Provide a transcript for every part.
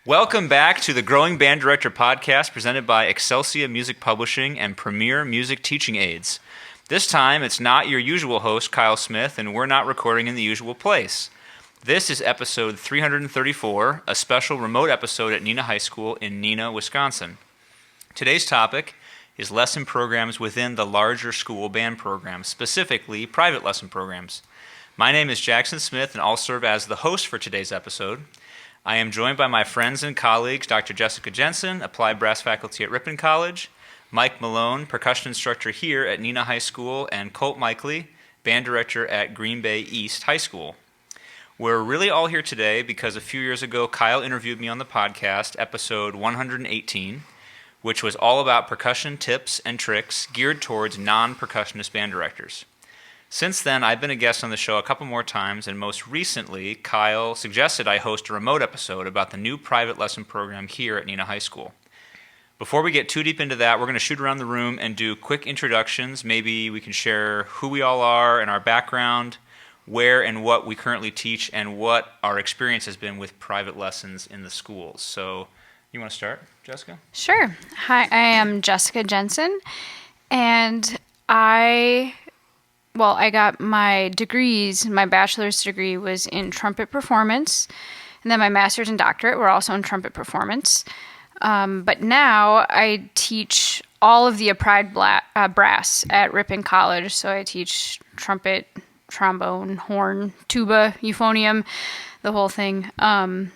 Welcome back to the Growing Band Director podcast presented by Excelsia Music Publishing and Premier Music Teaching Aids. This time, it's not your usual host, Kyle Smith, and we're not recording in the usual place. This is episode 334, a special remote episode at Neenah High School in Neenah, Wisconsin. Today's topic is lesson programs within the larger school band program, specifically private lesson programs. My name is Jackson Smith, and I'll serve as the host for today's episode. I am joined by my friends and colleagues, Dr. Jessica Jensen, Applied Brass Faculty at Ripon College, Mike Malone, percussion instructor here at Neenah High School, and Colt Maichle, band director at Green Bay East High School. We're really all here today because a few years ago, Kyle interviewed me on the podcast, episode 118, which was all about percussion tips and tricks geared towards non-percussionist band directors. Since then, I've been a guest on the show a couple more times, and most recently, Kyle suggested I host a remote episode about the new private lesson program here at Neenah High School. Before we get too deep into that, we're going to shoot around the room and do quick introductions. Maybe we can share who we all are and our background, where and what we currently teach, and what our experience has been with private lessons in the schools. So, you want to start, Jessica? Sure. Hi, I am Jessica Jensen, and I got my degrees. My bachelor's degree was in trumpet performance, and then my master's and doctorate were also in trumpet performance. But now I teach all of the applied brass at Ripon College. So I teach trumpet, trombone, horn, tuba, euphonium, the whole thing. And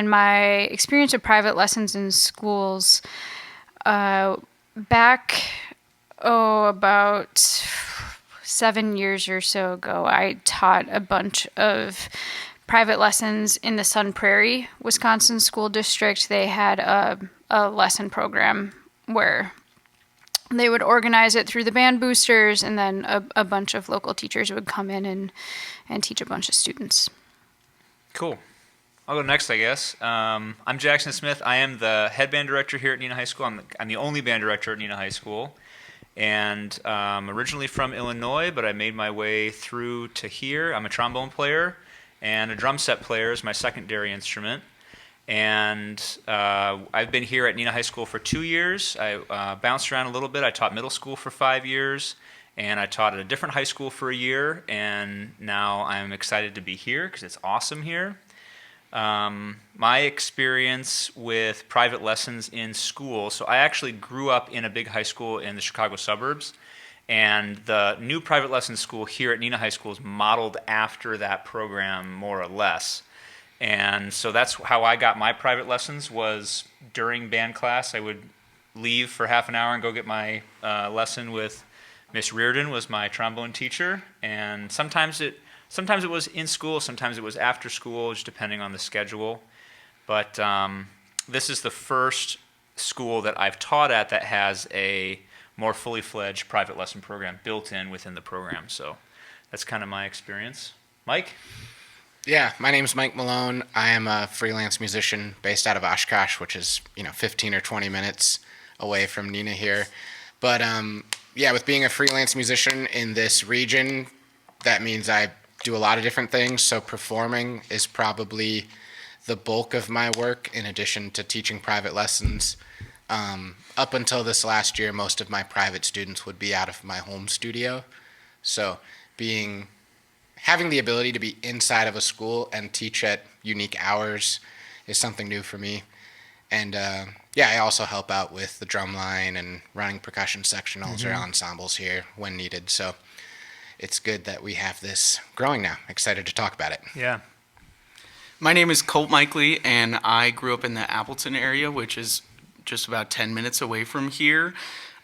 my experience with private lessons in schools, about 7 years or so ago, I taught a bunch of private lessons in the Sun Prairie, Wisconsin school district. They had a lesson program where they would organize it through the band boosters, and then a bunch of local teachers would come in and teach a bunch of students. Cool. I'll go next, I guess. I'm Jackson Smith. I am the head band director here at Neenah High School. I'm the only band director at Neenah High School. And I'm originally from Illinois, but I made my way through to here. I'm a trombone player, and a drum set player is my secondary instrument. And I've been here at Neenah High School for 2 years. I bounced around a little bit. I taught middle school for 5 years, and I taught at a different high school for a year. And now I'm excited to be here because it's awesome here. My experience with private lessons in school, so I actually grew up in a big high school in the Chicago suburbs, and the new private lessons school here at Neenah High School is modeled after that program more or less. And so that's how I got my private lessons, was during band class. I would leave for half an hour and go get my lesson with Miss Reardon, was my trombone teacher, and sometimes it was in school, sometimes it was after school, just depending on the schedule. But this is the first school that I've taught at that has a more fully fledged private lesson program built in within the program. So that's kind of my experience. Mike? Yeah, my name's Mike Malone. I am a freelance musician based out of Oshkosh, which is 15 or 20 minutes away from Neenah here. But with being a freelance musician in this region, that means I do a lot of different things. So performing is probably the bulk of my work, in addition to teaching private lessons. Up until this last year, most of my private students would be out of my home studio. So having the ability to be inside of a school and teach at unique hours is something new for me. And I also help out with the drum line and running percussion sectionals or ensembles here when needed. So it's good that we have this growing now. Excited to talk about it. Yeah. My name is Colt Maichle, and I grew up in the Appleton area, which is just about 10 minutes away from here.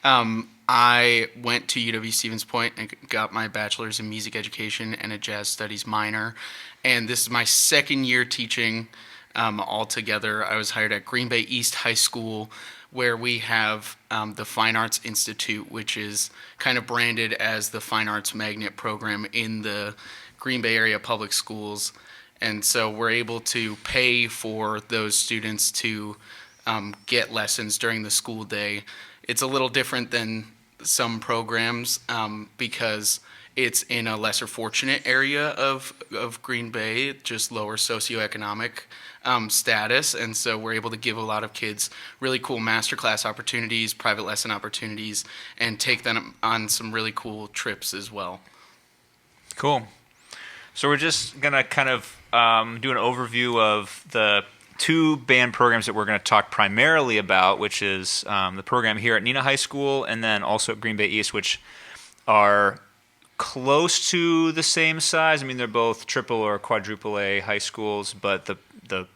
I went to UW-Stevens Point and got my bachelor's in music education and a jazz studies minor. And this is my second year teaching altogether. I was hired at Green Bay East High School, where we have the Fine Arts Institute, which is kind of branded as the Fine Arts Magnet program in the Green Bay area public schools. And so we're able to pay for those students to get lessons during the school day. It's a little different than some programs because it's in a lesser fortunate area of Green Bay, just lower socioeconomic status, and so we're able to give a lot of kids really cool masterclass opportunities, private lesson opportunities, and take them on some really cool trips as well. Cool. So we're just going to kind of do an overview of the two band programs that we're going to talk primarily about, which is the program here at Neenah High School and then also at Green Bay East, which are close to the same size. I mean, they're both triple or quadruple A high schools, but the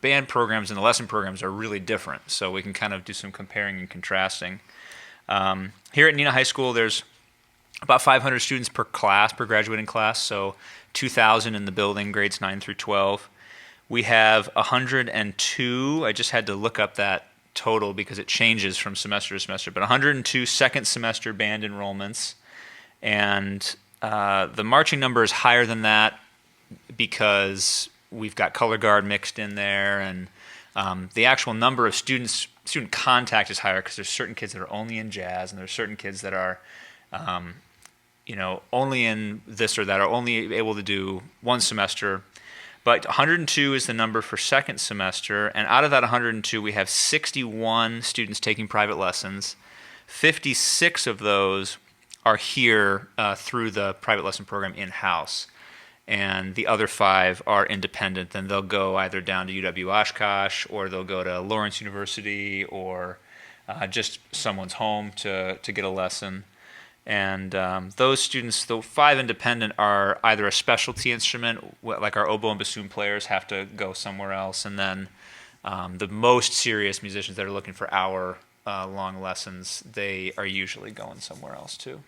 band programs and the lesson programs are really different. So we can kind of do some comparing and contrasting. Here at Neenah High School, there's about 500 students per class, per graduating class, so 2,000 in the building, grades 9 through 12. We have 102, I just had to look up that total because it changes from semester to semester, but 102 second semester band enrollments. And the marching number is higher than that because we've got color guard mixed in there, and the actual number of student contact is higher because there's certain kids that are only in jazz, and there's certain kids that are only in this or that, are only able to do one semester. But 102 is the number for second semester, and out of that 102, we have 61 students taking private lessons. 56 of those are here through the private lesson program in-house, and the other 5 are independent. Then they'll go either down to UW Oshkosh, or they'll go to Lawrence University, or just someone's home to get a lesson. And those students, the 5 independent, are either a specialty instrument, like our oboe and bassoon players have to go somewhere else, and then the most serious musicians that are looking for hour-long lessons, they are usually going somewhere else too.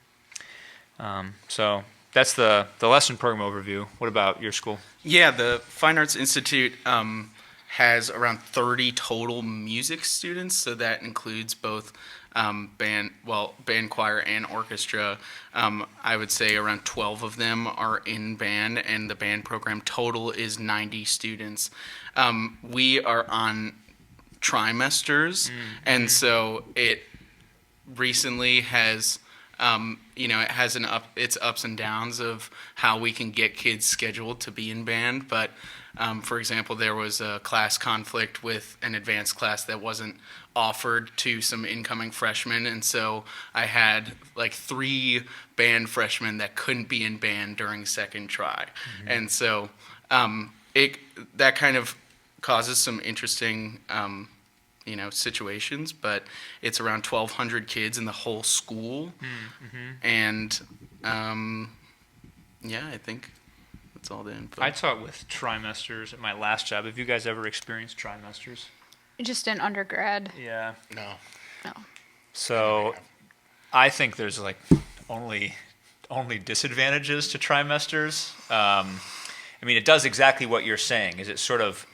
So that's the lesson program overview. What about your school? Yeah, the Fine Arts Institute has around 30 total music students, so that includes both band, choir, and orchestra. I would say around 12 of them are in band, and the band program total is 90 students. We are on trimesters, and so it recently has, it has its ups and downs of how we can get kids scheduled to be in band, but for example, there was a class conflict with an advanced class that wasn't offered to some incoming freshmen, and so I had like 3 band freshmen that couldn't be in band during second try. And so that kind of causes some interesting situations, but it's around 1,200 kids in the whole school. And I think that's all the info. I taught with trimesters at my last job. Have you guys ever experienced trimesters? Just in undergrad. Yeah. No. No. So I think there's like only disadvantages to trimesters. It does exactly what you're saying. Is it sort of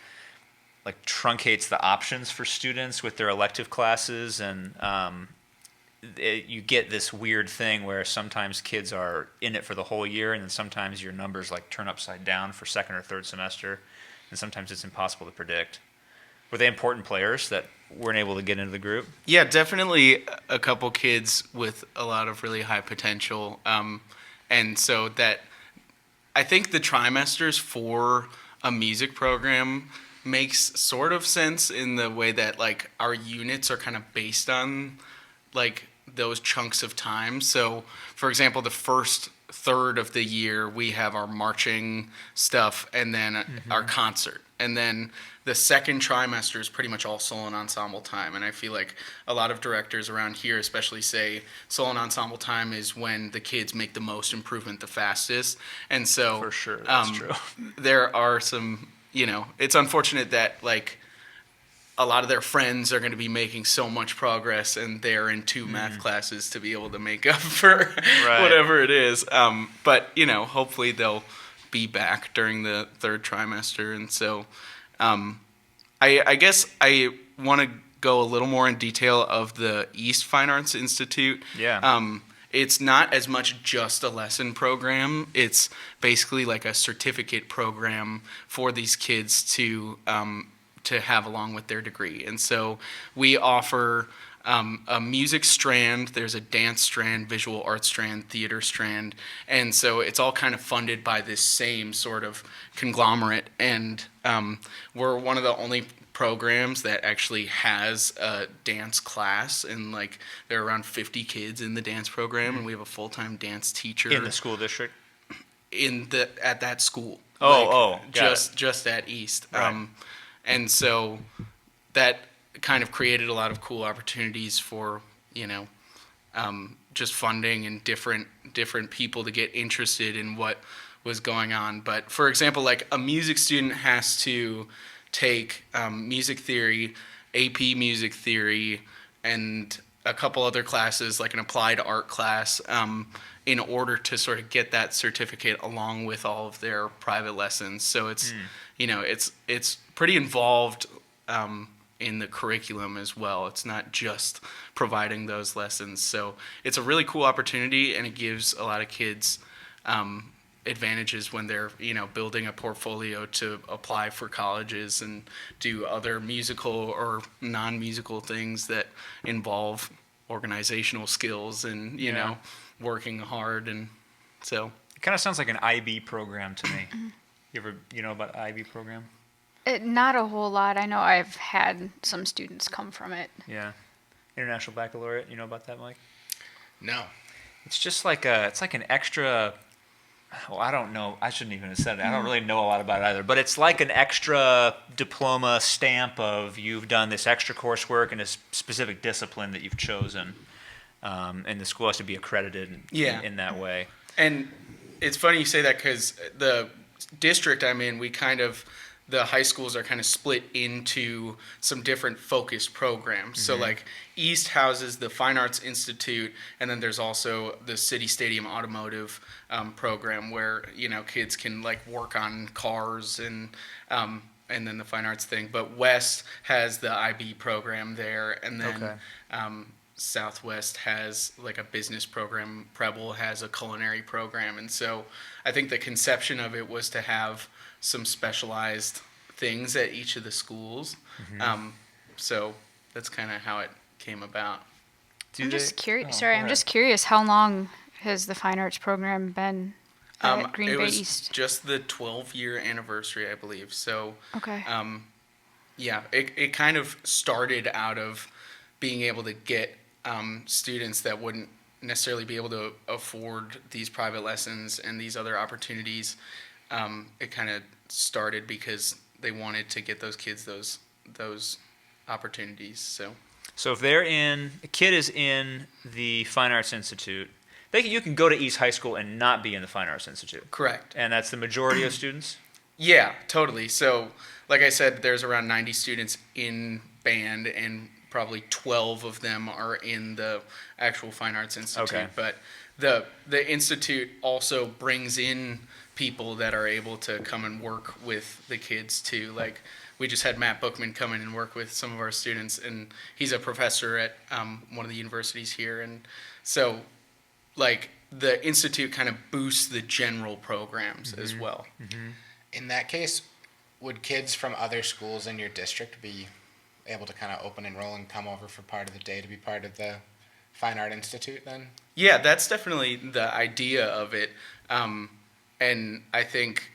like truncates the options for students with their elective classes, and you get this weird thing where sometimes kids are in it for the whole year, and then sometimes your numbers like turn upside down for second or third semester, and sometimes it's impossible to predict. Were they important players that weren't able to get into the group? Yeah, definitely a couple kids with a lot of really high potential. And so that I think the trimesters for a music program makes sort of sense in the way that like our units are kind of based on like those chunks of time. So for example, the first third of the year we have our marching stuff and then our concert. And then the second trimester is pretty much all solo and ensemble time. And I feel like a lot of directors around here especially say solo and ensemble time is when the kids make the most improvement the fastest. And so For sure, that's true. There are some, it's unfortunate that like a lot of their friends are going to be making so much progress and they're in 2 math classes to be able to make up for whatever it is. But, hopefully they'll be back during the third trimester. And so I guess I want to go a little more in detail of the East Fine Arts Institute. Yeah. It's not as much just a lesson program. It's basically like a certificate program for these kids to to have along with their degree. And so we offer a music strand, there's a dance strand, visual arts strand, theater strand, and so it's all kind of funded by this same sort of conglomerate. And we're one of the only programs that actually has a dance class, and like there are around 50 kids in the dance program, and we have a full-time dance teacher In the school district? at that school. Just at East. Right. And so that kind of created a lot of cool opportunities for, just funding and different people to get interested in what was going on. But for example, like a music student has to take music theory, AP music theory, and a couple other classes, like an applied art class, in order to sort of get that certificate along with all of their private lessons. So it's, it's pretty involved in the curriculum as well. It's not just providing those lessons. So it's a really cool opportunity, and it gives a lot of kids advantages when they're, building a portfolio to apply for colleges and do other musical or non-musical things that involve organizational skills and, working hard. And so It kind of sounds like an IB program to me. You know about IB program? Not a whole lot. I know I've had some students come from it. Yeah. International Baccalaureate, you know about that, Mike? No. It's just like it's like an extra, well, I don't know. I shouldn't even have said it. I don't really know a lot about it either. But it's like an extra diploma stamp of you've done this extra coursework in a specific discipline that you've chosen. And the school has to be accredited in that way. And it's funny you say that, because the district I'm in, the high schools are kind of split into some different focused programs. So like East houses the Fine Arts Institute, and then there's also the City Stadium Automotive program where, kids can like work on cars and then the fine arts thing. But West has the IB program there, and then Southwest has like a business program. Preble has a culinary program. And so I think the conception of it was to have some specialized things at each of the schools. So that's kind of how it came about. I'm just curious. I'm just curious. How long has the fine arts program been at Green It Bay was East? just the 12-year anniversary, I believe. So Okay. it kind of started out of being able to get students that wouldn't necessarily be able to afford these private lessons and these other opportunities. It kind of started because they wanted to get those kids those opportunities. So if a kid is in the Fine Arts Institute, you can go to East High School and not be in the Fine Arts Institute. correct. And that's the majority of students? Yeah, totally. So like I said, there's around 90 students in band, and probably 12 of them are in the actual Fine Arts Institute. Okay. But the institute also brings in people that are able to come and work with the kids too. Like we just had Matt Bookman come in and work with some of our students, and he's a professor at one of the universities here. And so like the institute kind of boosts the general programs as well. In that case, would kids from other schools in your district be able to kind of open enroll and come over for part of the day to be part of the Fine Art Institute then? Yeah, that's definitely the idea of it. And I think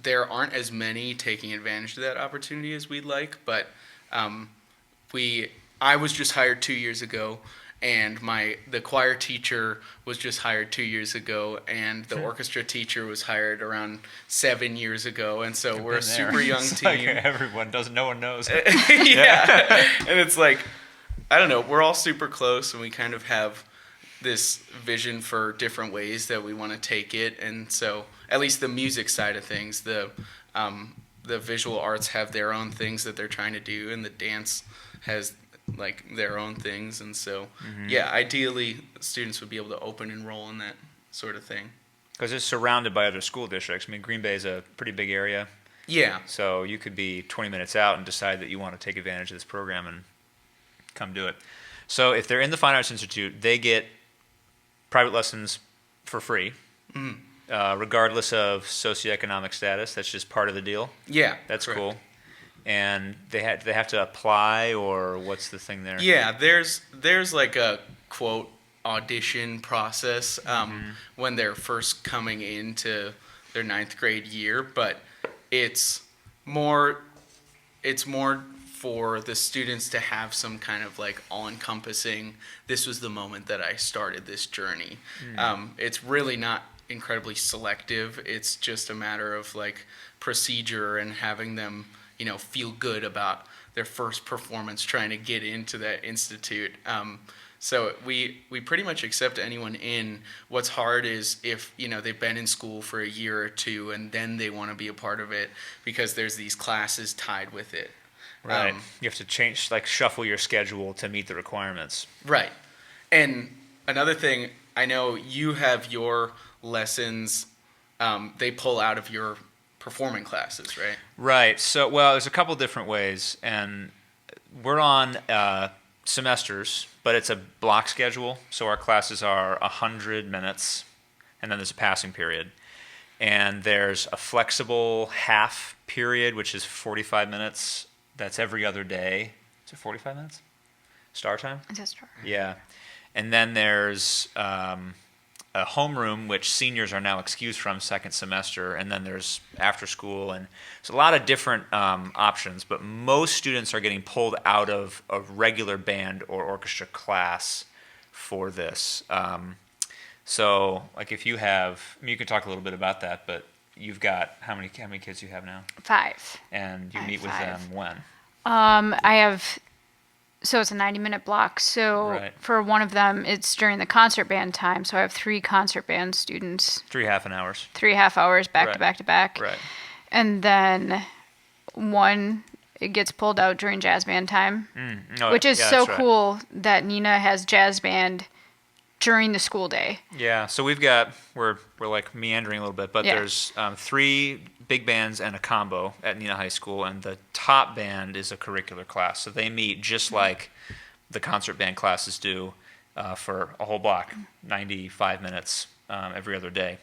there aren't as many taking advantage of that opportunity as we'd like, but I was just hired 2 years ago, and the choir teacher was just hired 2 years ago, and the orchestra teacher was hired around 7 years ago, and so we're a super young It's team. like everyone doesn't. No one knows. Yeah. And it's like, I don't know, we're all super close, and we kind of have this vision for different ways that we want to take it. And so at least the music side of things, the visual arts have their own things that they're trying to do, and the dance has like their own things. And so yeah, ideally students would be able to open enroll in that sort of thing. Because it's surrounded by other school districts. I mean, Green Bay is a pretty big area. Yeah. So you could be 20 minutes out and decide that you want to take advantage of this program and come do it. So if they're in the Fine Arts Institute, they get private lessons for free, regardless of socioeconomic status. That's just part of the deal. Yeah. That's correct. cool. And they have to apply, or what's the thing there? Yeah, there's like a quote audition process when they're first coming into their ninth grade year, but it's more for the students to have some kind of like all-encompassing, this was the moment that I started this journey. It's really not incredibly selective. It's just a matter of like procedure and having them, feel good about their first performance trying to get into that institute. So we pretty much accept anyone in. What's hard is if, they've been in school for a year or two and then they want to be a part of it, because there's these classes tied with it. Right. You have to change, shuffle your schedule to meet the requirements. Right. And another thing, I know you have your lessons, they pull out of your performing classes, right? Right. So, well, there's a couple different ways, and we're on semesters, but it's a block schedule. So our classes are 100 minutes, and then there's a passing period. And there's a flexible half period, which is 45 minutes. That's every other day. Is it 45 minutes? Star time? That's true. Yeah. And then there's a homeroom, which seniors are now excused from second semester, and then there's after school, and there's a lot of different options, but most students are getting pulled out of a regular band or orchestra class for this. So, if you have, you can talk a little bit about that, but you've got, how many kids do you have now? 5. And you I meet with have them 5. when? I have, so it's a 90-minute block. So Right. for one of them, it's during the concert band time. So I have 3 concert band students, 3 half-an-hours. 3.5 hours back Right. to back to back. Right. And then one, it gets pulled out during jazz band time, Oh, which is yeah, so that's right. cool that Neenah has jazz band during the school day. Yeah, so we're meandering a little bit, but Yeah. there's 3 big bands and a combo at Neenah High School, and the top band is a curricular class. So they meet just like the concert band classes do for a whole block, 95 minutes every other day.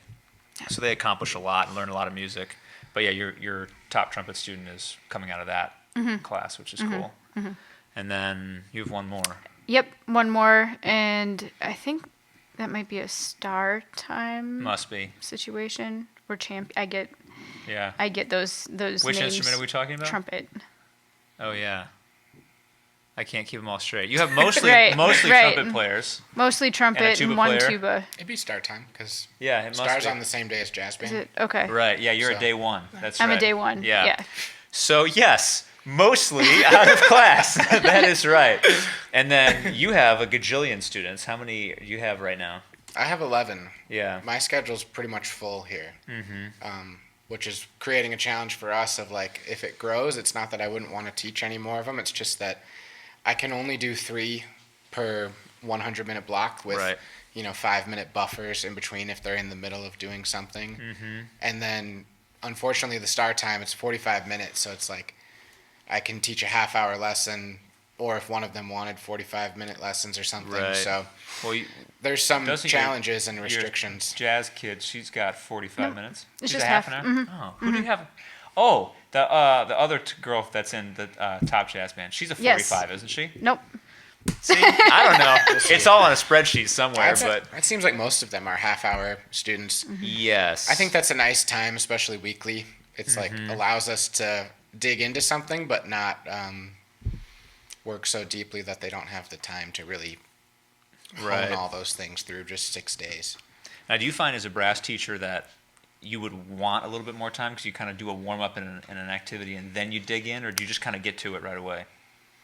So they accomplish a lot and learn a lot of music. But yeah, your top trumpet student is coming out of that class, which is cool. And then you have one more. Yep, one more, and I think that might be a star time Must be. situation where Yeah. I get those Which names. instrument are we talking about? Trumpet. Oh yeah. I can't keep them all straight. You have mostly Right. trumpet players. Mostly trumpet tuba and one player? tuba. It'd be star time because Yeah, it must star's be. on the same day as jazz band. Is it okay? Right. Yeah, you're a So- day one. That's I'm right. a day one. Yeah. Yeah. So yes, mostly out of class. That is right. And then you have a gajillion students. How many do you have right now? I have 11. Yeah. My schedule's pretty much full here, which is creating a challenge for us of if it grows, it's not that I wouldn't want to teach any more of them. It's just that I can only do 3 per 100-minute block with, Right. 5-minute buffers in between if they're in the middle of doing something. And then, unfortunately, the start time, it's 45 minutes, so it's I can teach a half-hour lesson, or if one of them wanted 45-minute lessons or something. Right. So Well, there's some Doesn't your- challenges and your restrictions. jazz kid, she's got 45 minutes. it's She's just a half half. an hour. Oh, who do you have? Oh, the other girl that's in the top jazz band. She's a 45, isn't she? Nope. See, I don't know. It's all on a spreadsheet somewhere, but It seems like most of them are half-hour students. yes. I think that's a nice time, especially weekly. It's allows us to dig into something, but not work so deeply that they don't have the time to really Right. hone all those things through just 6 days. Now, do you find as a brass teacher that you would want a little bit more time because you kind of do a warm up in an activity and then you dig in, or do you just kind of get to it right away?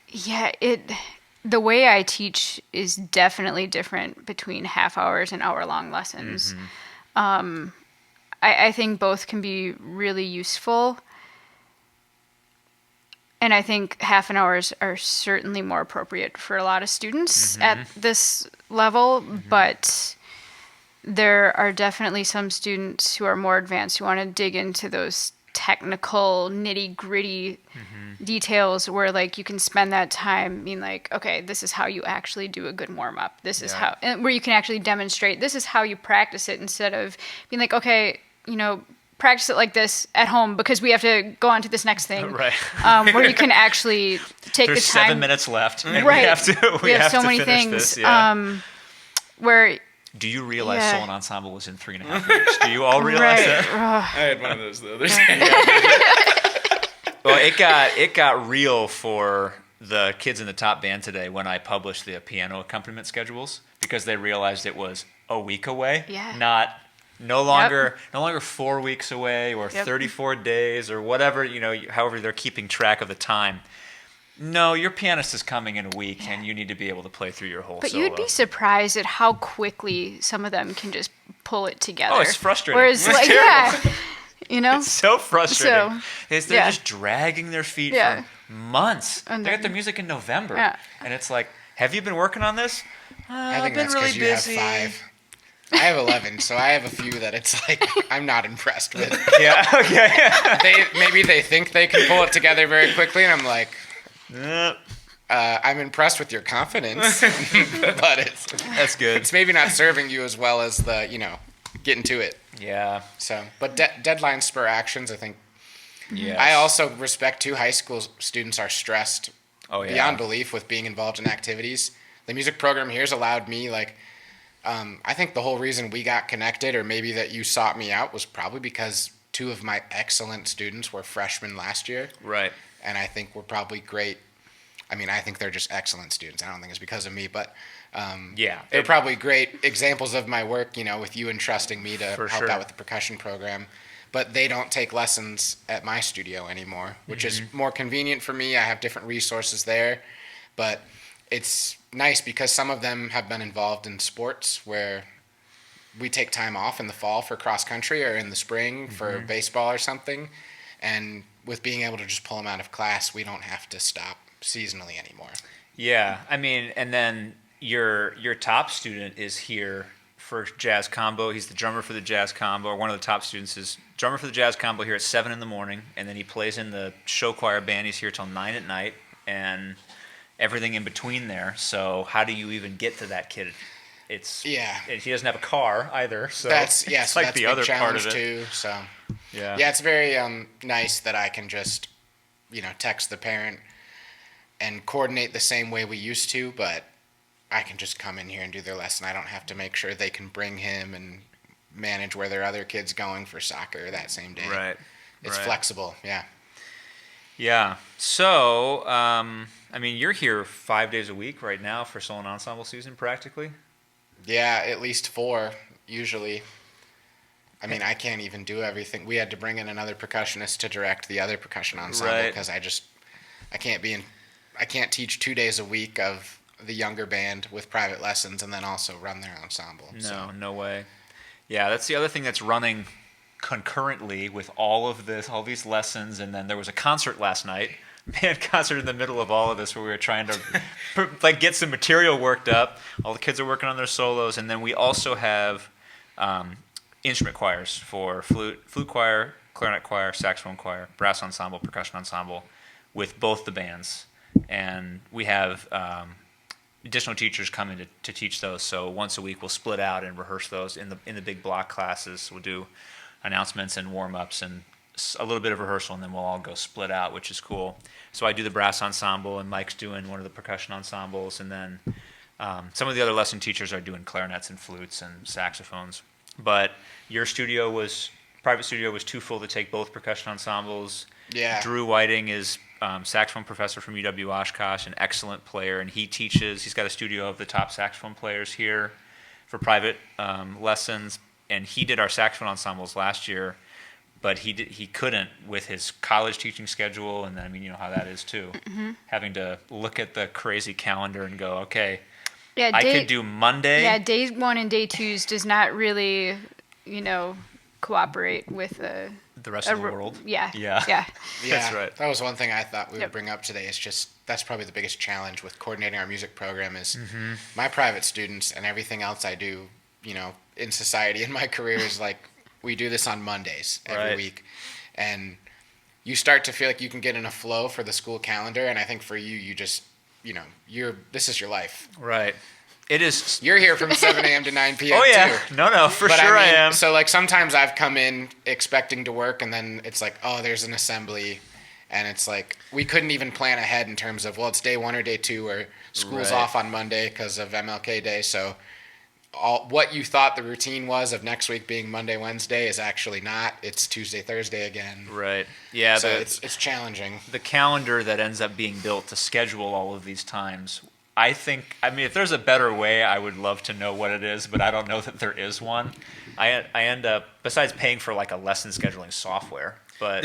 Yeah, the way I teach is definitely different between half hours and hour-long lessons. I think both can be really useful. And I think half an hours are certainly more appropriate for a lot of students at this level, but there are definitely some students who are more advanced who want to dig into those technical nitty-gritty details where you can spend that time being okay, this is how you actually do a good warm-up. This is how, and where you can actually demonstrate, this is how you practice it, instead of being okay, practice it like this at home because we have to go on to this next thing. Right. Where you can actually take There's the time. 7 minutes left, and Right. we have so to many finish things. this. Yeah. Where Do you realize Yeah. Soul and Ensemble was in 3.5 weeks? Do you all realize right. that? I had one of those the other day. Well, it got real for the kids in the top band today when I published the piano accompaniment schedules because they realized it was a week away, Yeah. no longer 4 weeks away or Yep. 34 days or whatever, however they're keeping track of the time. No, your pianist is coming in a week, and you need to be able to play through your whole But solo. you'd be surprised at how quickly some of them can just pull it together. Oh, it's frustrating. Whereas, It's like, terrible. It's so frustrating. They're yeah. just dragging their feet Yeah. for months. And They got then- their music in November, Yeah. and it's like, have you been working on this? I I've think been that's really because you busy. have 5. I have 11, so I have a few that it's like I'm not impressed with. Yeah. Okay. Maybe they think they can pull it together very quickly, and I'm like, Yeah. I'm impressed with your confidence, but That's good. it's maybe not serving you as well as the getting to it. Yeah. So, but deadlines spur actions. I think. Yeah. I also respect too. High school students are stressed beyond yeah. belief with being involved in activities. The music program here has allowed me I think the whole reason we got connected, or maybe that you sought me out, was probably because 2 of my excellent students were freshmen last year. Right. And I think we're probably great. I mean, I think they're just excellent students. I don't think it's because of me, but Yeah. they're probably great examples of my work, with you entrusting me to For help sure. out with the percussion program. But they don't take lessons at my studio anymore, which is more convenient for me. I have different resources there. But it's nice because some of them have been involved in sports where we take time off in the fall for cross country or in the spring for baseball or something. And with being able to just pull them out of class, we don't have to stop seasonally anymore. Yeah. I mean, and then your top student is here for jazz combo. He's the drummer for the jazz combo, or one of the top students is drummer for the jazz combo here at 7 in the morning, and then he plays in the show choir band. He's here till 9 at night, and everything in between there. So how do you even get to that kid? He doesn't have a car either, so That's it's so like that's the a big other part of challenge it. too. So Yeah. it's very nice that I can just text the parent and coordinate the same way we used to, but I can just come in here and do their lesson. I don't have to make sure they can bring him and manage where their other kid's going for soccer that same day. Right. It's right. flexible. Yeah. Yeah. So, I mean, you're here 5 days a week right now for Soul and Ensemble season, practically. Yeah, at least 4 usually. I mean, I can't even do everything. We had to bring in another percussionist to direct the other percussion ensemble Right. because I can't teach 2 days a week of the younger band with private lessons and then also run their ensemble. No, no way. Yeah, that's the other thing that's running concurrently with all these lessons, and then there was a concert last night, band concert in the middle of all of this where we were trying to get some material worked up. All the kids are working on their solos, and then we also have instrument choirs for flute choir, clarinet choir, saxophone choir, brass ensemble, percussion ensemble, with both the bands, and we have additional teachers coming to teach those. So once a week we'll split out and rehearse those in the big block classes. We'll do announcements and warm-ups and a little bit of rehearsal, and then we'll all go split out, which is cool. So I do the brass ensemble, and Mike's doing one of the percussion ensembles, and then some of the other lesson teachers are doing clarinets and flutes and saxophones. But your private studio was too full to take both percussion ensembles. Yeah. Drew Whiting is saxophone professor from UW Oshkosh, an excellent player, and he's got a studio of the top saxophone players here for private lessons, and he did our saxophone ensembles last year, but he couldn't with his college teaching schedule, and then, I mean, you know how that is too, having to look at the crazy calendar and go, okay, Yeah, I could do Monday. Yeah, day 1 and day 2s does not really, cooperate with The rest of the world. Yeah. Yeah. Yeah. That's right. That was one thing I thought we Yep. would bring up today. Is just that's probably the biggest challenge with coordinating our music program is Mm-hmm. my private students and everything else I do, in society in my career is like we do this on Mondays every Right. week, and you start to feel like you can get in a flow for the school calendar. And I think for you, you just this is your life. Right. It is. You're here from 7 a.m. to 9 p.m. Oh yeah, too. no, for But sure I mean, am. So like sometimes I've come in expecting to work, and then it's like, oh, there's an assembly, and it's like we couldn't even plan ahead in terms of, well, it's day 1 or day 2, or school's Right. off on Monday because of MLK Day. So what you thought the routine was of next week being Monday, Wednesday is actually not. It's Tuesday, Thursday again. Right. Yeah. So it's challenging. The calendar that ends up being built to schedule all of these times. I mean, if there's a better way, I would love to know what it is, but I don't know that there is one. I end up, besides paying for like a lesson scheduling software, but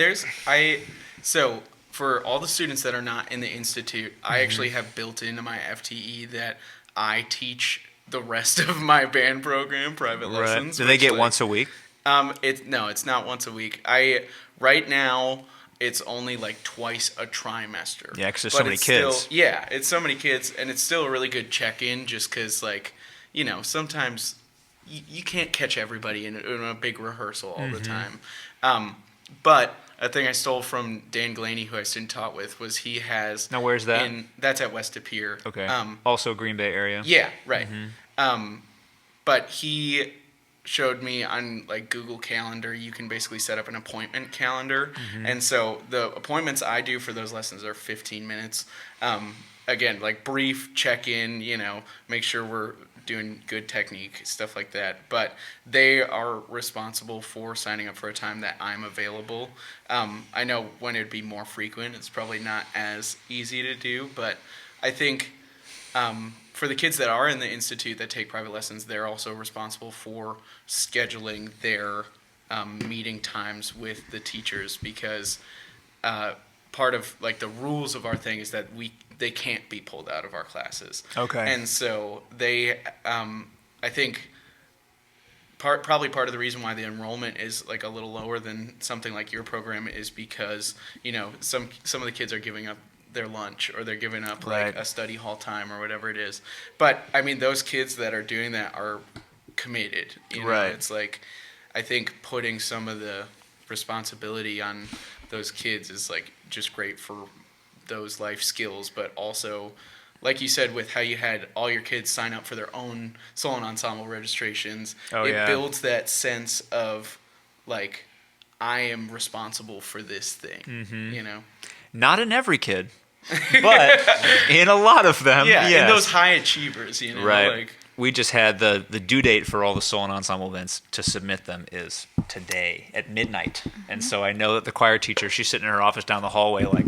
So for all the students that are not in the institute, I actually have built into my FTE that I teach the rest of my band program private lessons. Do they which, get like, once a week? It's not once a week. Right now it's only like twice a trimester. Yeah, 'cause there's But so many it's kids. It's so many kids, and it's still a really good check-in, just because, like, sometimes you can't catch everybody in a big rehearsal all the time. But a thing I stole from Dan Glaney, who I student taught with, was he has... Now, where's that? That's at West De Pere. Okay. Also Green Bay area. Yeah, right. But he showed me on like Google Calendar, you can basically set up an appointment calendar. And so the appointments I do for those lessons are 15 minutes. Again, like brief check-in, make sure we're doing good technique, stuff like that. But they are responsible for signing up for a time that I'm available. I know when it'd be more frequent, it's probably not as easy to do, but I think for the kids that are in the institute that take private lessons, they're also responsible for scheduling their meeting times with the teachers, because part of like the rules of our thing is that they can't be pulled out of our classes. Okay. And so they, I think, probably part of the reason why the enrollment is like a little lower than something like your program is because some of the kids are giving up their lunch, or they're giving up like a study hall time or whatever it is. But I mean, those kids that are doing that are committed. Right. It's like, I think putting some of the responsibility on those kids is like just great for those life skills, but also, like you said, with how you had all your kids sign up for their own solo and ensemble registrations, it builds that sense of like, I am responsible for this thing, Not in every kid, but in a lot of them. Yeah, yes. and those high achievers, Right. like, We just had the due date for all the solo and ensemble events to submit them is today at midnight. And so I know that the choir teacher, she's sitting in her office down the hallway, like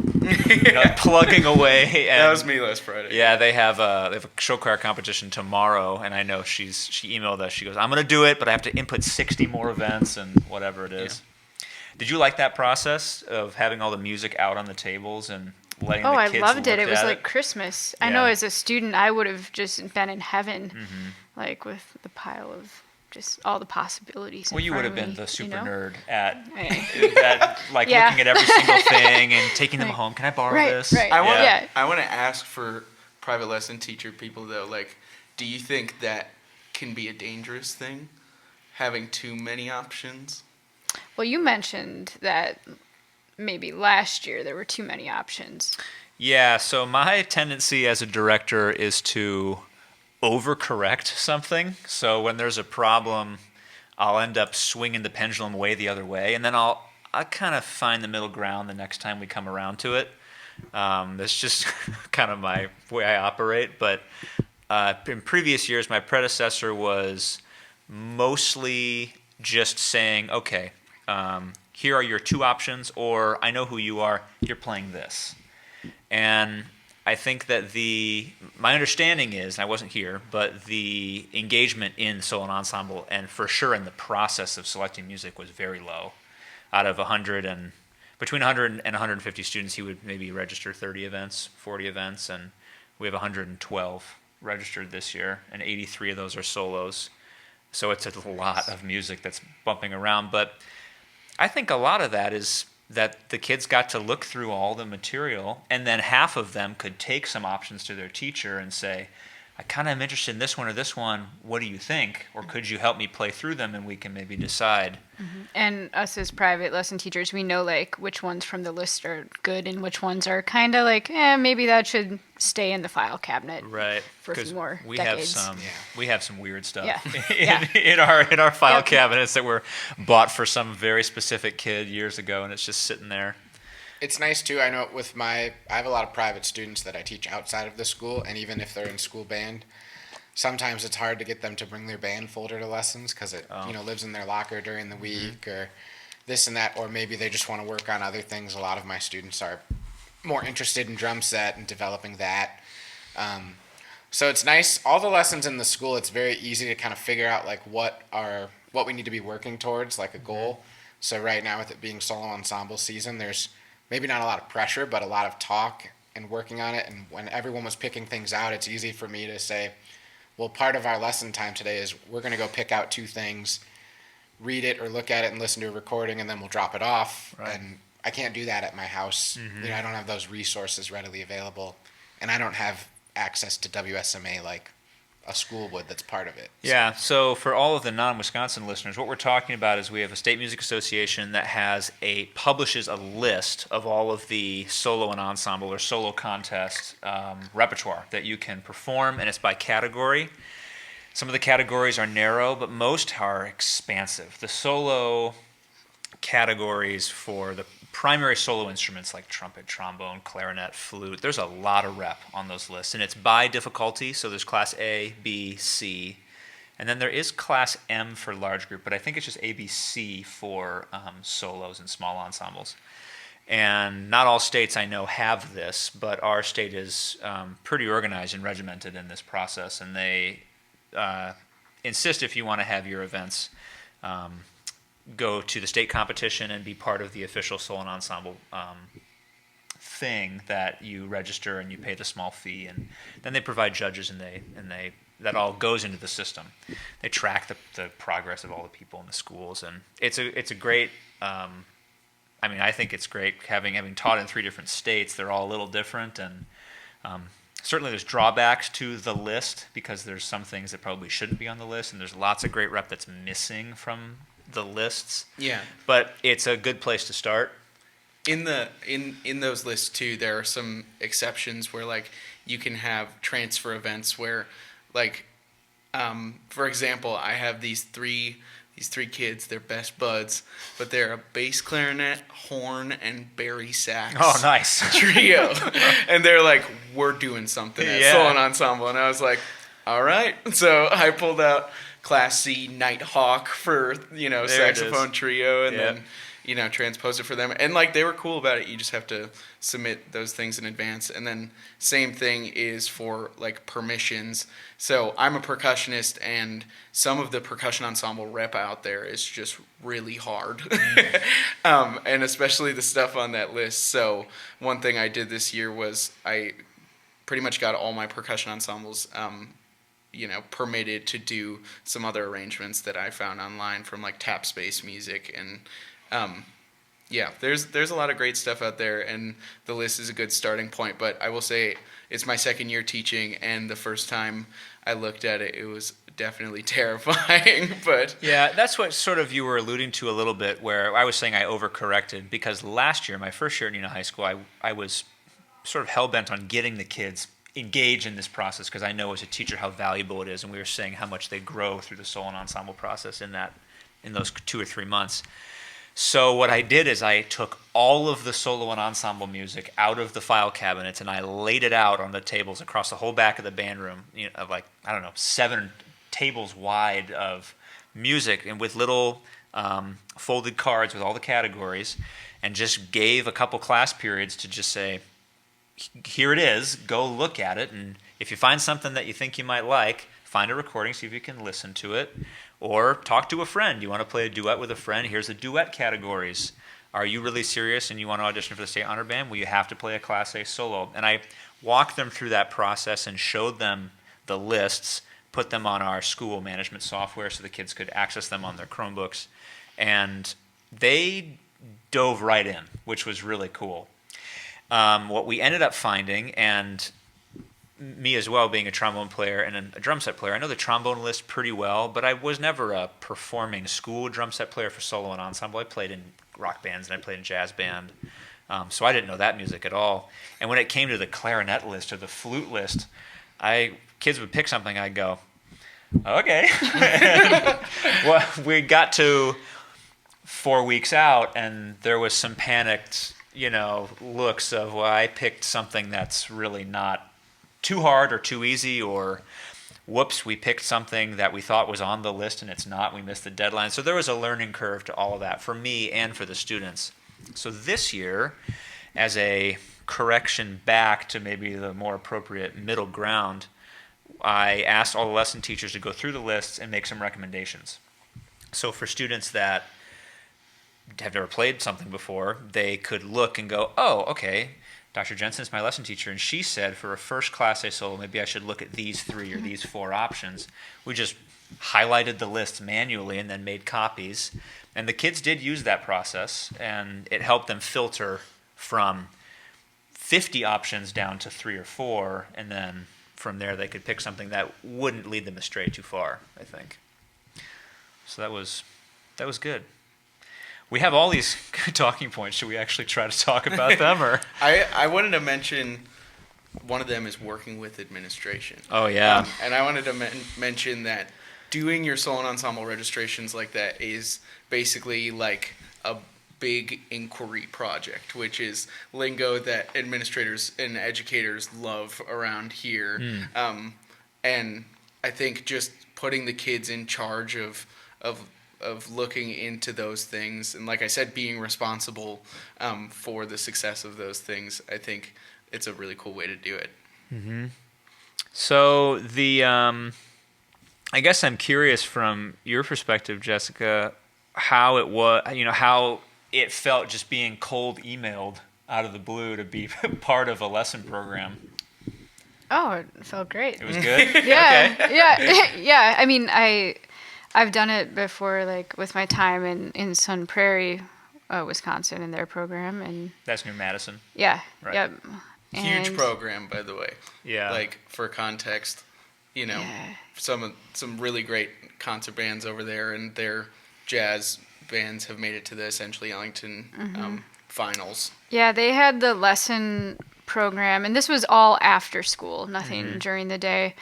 plugging away. And that was me last Friday. yeah, they have a show choir competition tomorrow, and I know she emailed us. She goes, "I'm going to do it, but I have to input 60 more events and whatever it is." Yeah. Did you like that process of having all the music out on the tables and letting the kids I loved it. look It was at like Christmas. I know as a student, I would have just been in heaven, like with the pile of just all the possibilities. Well, you would have been me, the super you know? nerd at that, like looking at every single thing and taking them home. Can I borrow this? Right. I want to Yeah. I want to ask for private lesson teacher people though, like, do you think that can be a dangerous thing, having too many options? Well, you mentioned that maybe last year there were too many options. Yeah, so my tendency as a director is to overcorrect something. So when there's a problem, I'll end up swinging the pendulum way the other way, and then I'll kind of find the middle ground the next time we come around to it. That's just kind of my way I operate. But in previous years, my predecessor was mostly just saying, okay, here are your two options, or I know who you are, you're playing this. And I think that my understanding is, and I wasn't here, but the engagement in solo and ensemble, and for sure in the process of selecting music, was very low. Out of between 100 and 150 students, he would maybe register 30 events, 40 events, and we have 112 registered this year, and 83 of those are solos. So it's a lot of music that's bumping around. But I think a lot of that is that the kids got to look through all the material, and then half of them could take some options to their teacher and say, I kind of am interested in this one or this one. What do you think? Or could you help me play through them and we can maybe decide? And us as private lesson teachers, we know like which ones from the list are good and which ones are kind of like, maybe that should stay in the file cabinet. Right. For a few more we decades. we have some weird stuff Yeah. in our file cabinets that were bought for some very specific kid years ago, and it's just sitting there. It's nice too. I know I have a lot of private students that I teach outside of the school, and even if they're in school band, sometimes it's hard to get them to bring their band folder to lessons because it lives in their locker during the week or this and that, or maybe they just want to work on other things. A lot of my students are more interested in drum set and developing that. So it's nice. All the lessons in the school, it's very easy to kind of figure out like what we need to be working towards, like a goal. So right now with it being solo ensemble season, there's maybe not a lot of pressure, but a lot of talk and working on it. And when everyone was picking things out, it's easy for me to say, well, part of our lesson time today is we're going to go pick out 2 things, read it or look at it and listen to a recording, and then we'll drop it off. Right. And I can't do that at my house. I don't have those resources readily available, and I don't have access to WSMA like a school would that's part of it. Yeah, so for all of the non-Wisconsin listeners, what we're talking about is we have a state music association that publishes a list of all of the solo and ensemble or solo contest repertoire that you can perform, and it's by category. Some of the categories are narrow, but most are expansive. The solo categories for the primary solo instruments like trumpet, trombone, clarinet, flute, there's a lot of rep on those lists, and it's by difficulty. So there's class A, B, C, and then there is class M for large group, but I think it's just A, B, C for solos and small ensembles. And not all states I know have this, but our state is pretty organized and regimented in this process, and they insist if you want to have your events go to the state competition and be part of the official solo and ensemble thing, that you register and you pay the small fee, and then they provide judges, and they that all goes into the system. They track the progress of all the people in the schools, and it's a great. I think it's great having taught in 3 different states. They're all a little different, and certainly there's drawbacks to the list because there's some things that probably shouldn't be on the list, and there's lots of great rep that's missing from the lists. Yeah. But it's a good place to start. In those lists too, there are some exceptions where like you can have transfer events where like for example, I have these three kids, they're best buds, but they're a bass clarinet, horn, and bari sax. Oh, nice. Trio. And they're like, we're doing something at solo and ensemble. And I was like, all right. So I pulled out Class C Nighthawk for, saxophone trio, and then, transposed it for them. And, like, they were cool about it. You just have to submit those things in advance. And then same thing is for, like, permissions. So I'm a percussionist, and some of the percussion ensemble rep out there is just really hard. And especially the stuff on that list. So one thing I did this year was I pretty much got all my percussion ensembles permitted to do some other arrangements that I found online from like Tap Space Music, and there's a lot of great stuff out there, and the list is a good starting point. But I will say it's my second year teaching, and the first time I looked at it, it was definitely terrifying. But yeah, that's what sort of you were alluding to a little bit, where I was saying I overcorrected, because last year, my first year at Neenah High School, I was sort of hell-bent on getting the kids engage in this process, because I know as a teacher how valuable it is, and we were saying how much they grow through the solo and ensemble process in those 2 or 3 months. So what I did is I took all of the solo and ensemble music out of the file cabinets, and I laid it out on the tables across the whole back of the band room, 7 tables wide of music, and with little folded cards with all the categories, and just gave a couple class periods to just say, here it is, go look at it, and if you find something that you think you might like, find a recording, see if you can listen to it, or talk to a friend. You want to play a duet with a friend, here's the duet categories. Are you really serious and you want to audition for the state honor band? Well, you have to play a Class A solo. And I walked them through that process and showed them the lists, put them on our school management software so the kids could access them on their Chromebooks, and they dove right in, which was really cool. What we ended up finding, and me as well, being a trombone player and a drum set player, I know the trombone list pretty well, but I was never a performing school drum set player for solo and ensemble. I played in rock bands and I played in jazz band, so I didn't know that music at all. And when it came to the clarinet list or the flute list, kids would pick something, I'd go, okay. Well, we got to 4 weeks out, and there was some panicked, looks of, well, I picked something that's really not too hard or too easy, or whoops, we picked something that we thought was on the list and it's not, we missed the deadline. So there was a learning curve to all of that for me and for the students. So this year, as a correction back to maybe the more appropriate middle ground, I asked all the lesson teachers to go through the lists and make some recommendations. So for students that have never played something before, they could look and go, oh, okay, Dr. Jensen's my lesson teacher, and she said for a first class A solo, maybe I should look at these 3 or these 4 options. We just highlighted the lists manually and then made copies. And the kids did use that process, and it helped them filter from 50 options down to 3 or 4, and then from there they could pick something that wouldn't lead them astray too far, I think. So that was good. We have all these good talking points. Should we actually try to talk about them? Or I wanted to mention one of them is working with administration. Oh, yeah. And I wanted to mention that doing your solo and ensemble registrations like that is basically like a big inquiry project, which is lingo that administrators and educators love around here. And I think just putting the kids in charge of looking into those things, and like I said, being responsible for the success of those things, I think it's a really cool way to do it. Mm-hmm. So I guess I'm curious from your perspective, Jessica, how it was, how it felt just being cold emailed out of the blue to be part of a lesson program. Oh, it felt great. It was good? Yeah, Okay. yeah. I mean, I've done it before, like with my time in Sun Prairie, Wisconsin, in their program, and That's New Madison. yeah, Right. yep. Huge And- program, by the way. Yeah. Like for context, Yeah. some really great concert bands over there, and their jazz bands have made it to the essentially Ellington finals. Yeah, they had the lesson program, and this was all after school, nothing during the day,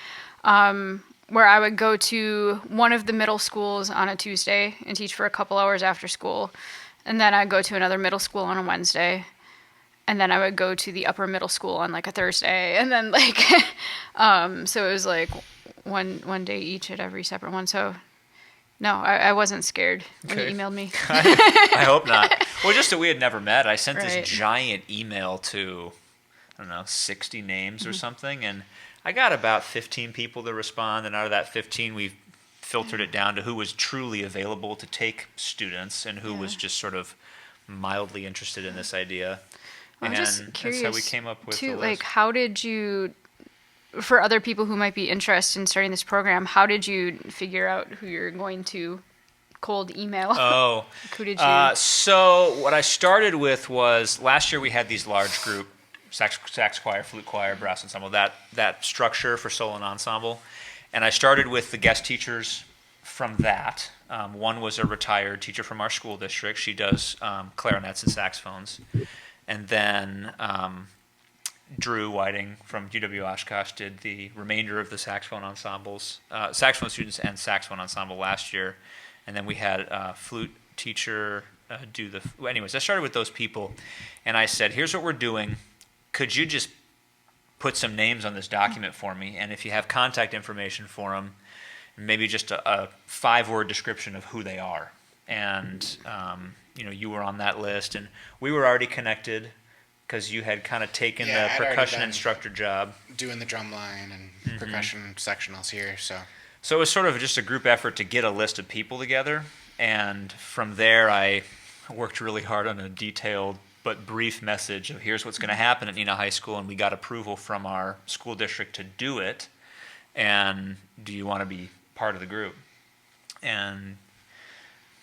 where I would go to one of the middle schools on a Tuesday and teach for a couple hours after school, and then I'd go to another middle school on a Wednesday, and then I would go to the upper middle school on like a Thursday, and then like, so it was like one day each at every separate one. So no, I wasn't scared when Okay. you emailed me. I hope not. Well, just that we had never met. I sent Right. this giant email to, 60 names or something, and I got about 15 people to respond, and out of that 15, we filtered it down to who was truly available to take students and who was just sort of mildly interested in this idea. I'm and just curious that's how we came up with too, the like, list. how did you, for other people who might be interested in starting this program, how did you figure out who you're going to cold email? Oh, Who did you? so what I started with was last year we had these large group sax choir, flute choir, brass ensemble, that structure for solo and ensemble, and I started with the guest teachers from that. One was a retired teacher from our school district. She does clarinets and saxophones, and then Drew Whiting from UW Oshkosh did the remainder of the saxophone ensembles, saxophone students and saxophone ensemble last year. And then we had a flute teacher do the... Anyways, I started with those people, and I said, here's what we're doing. Could you just put some names on this document for me? And if you have contact information for them, maybe just a 5-word description of who they are. And, you were on that list, and we were already connected because you had kind of taken Yeah, the I'd already percussion done- instructor job. Doing the drum line and percussion sectionals here, so So it was sort of just a group effort to get a list of people together, and from there I worked really hard on a detailed but brief message of here's what's going to happen at Neenah High School, and we got approval from our school district to do it, and do you want to be part of the group? And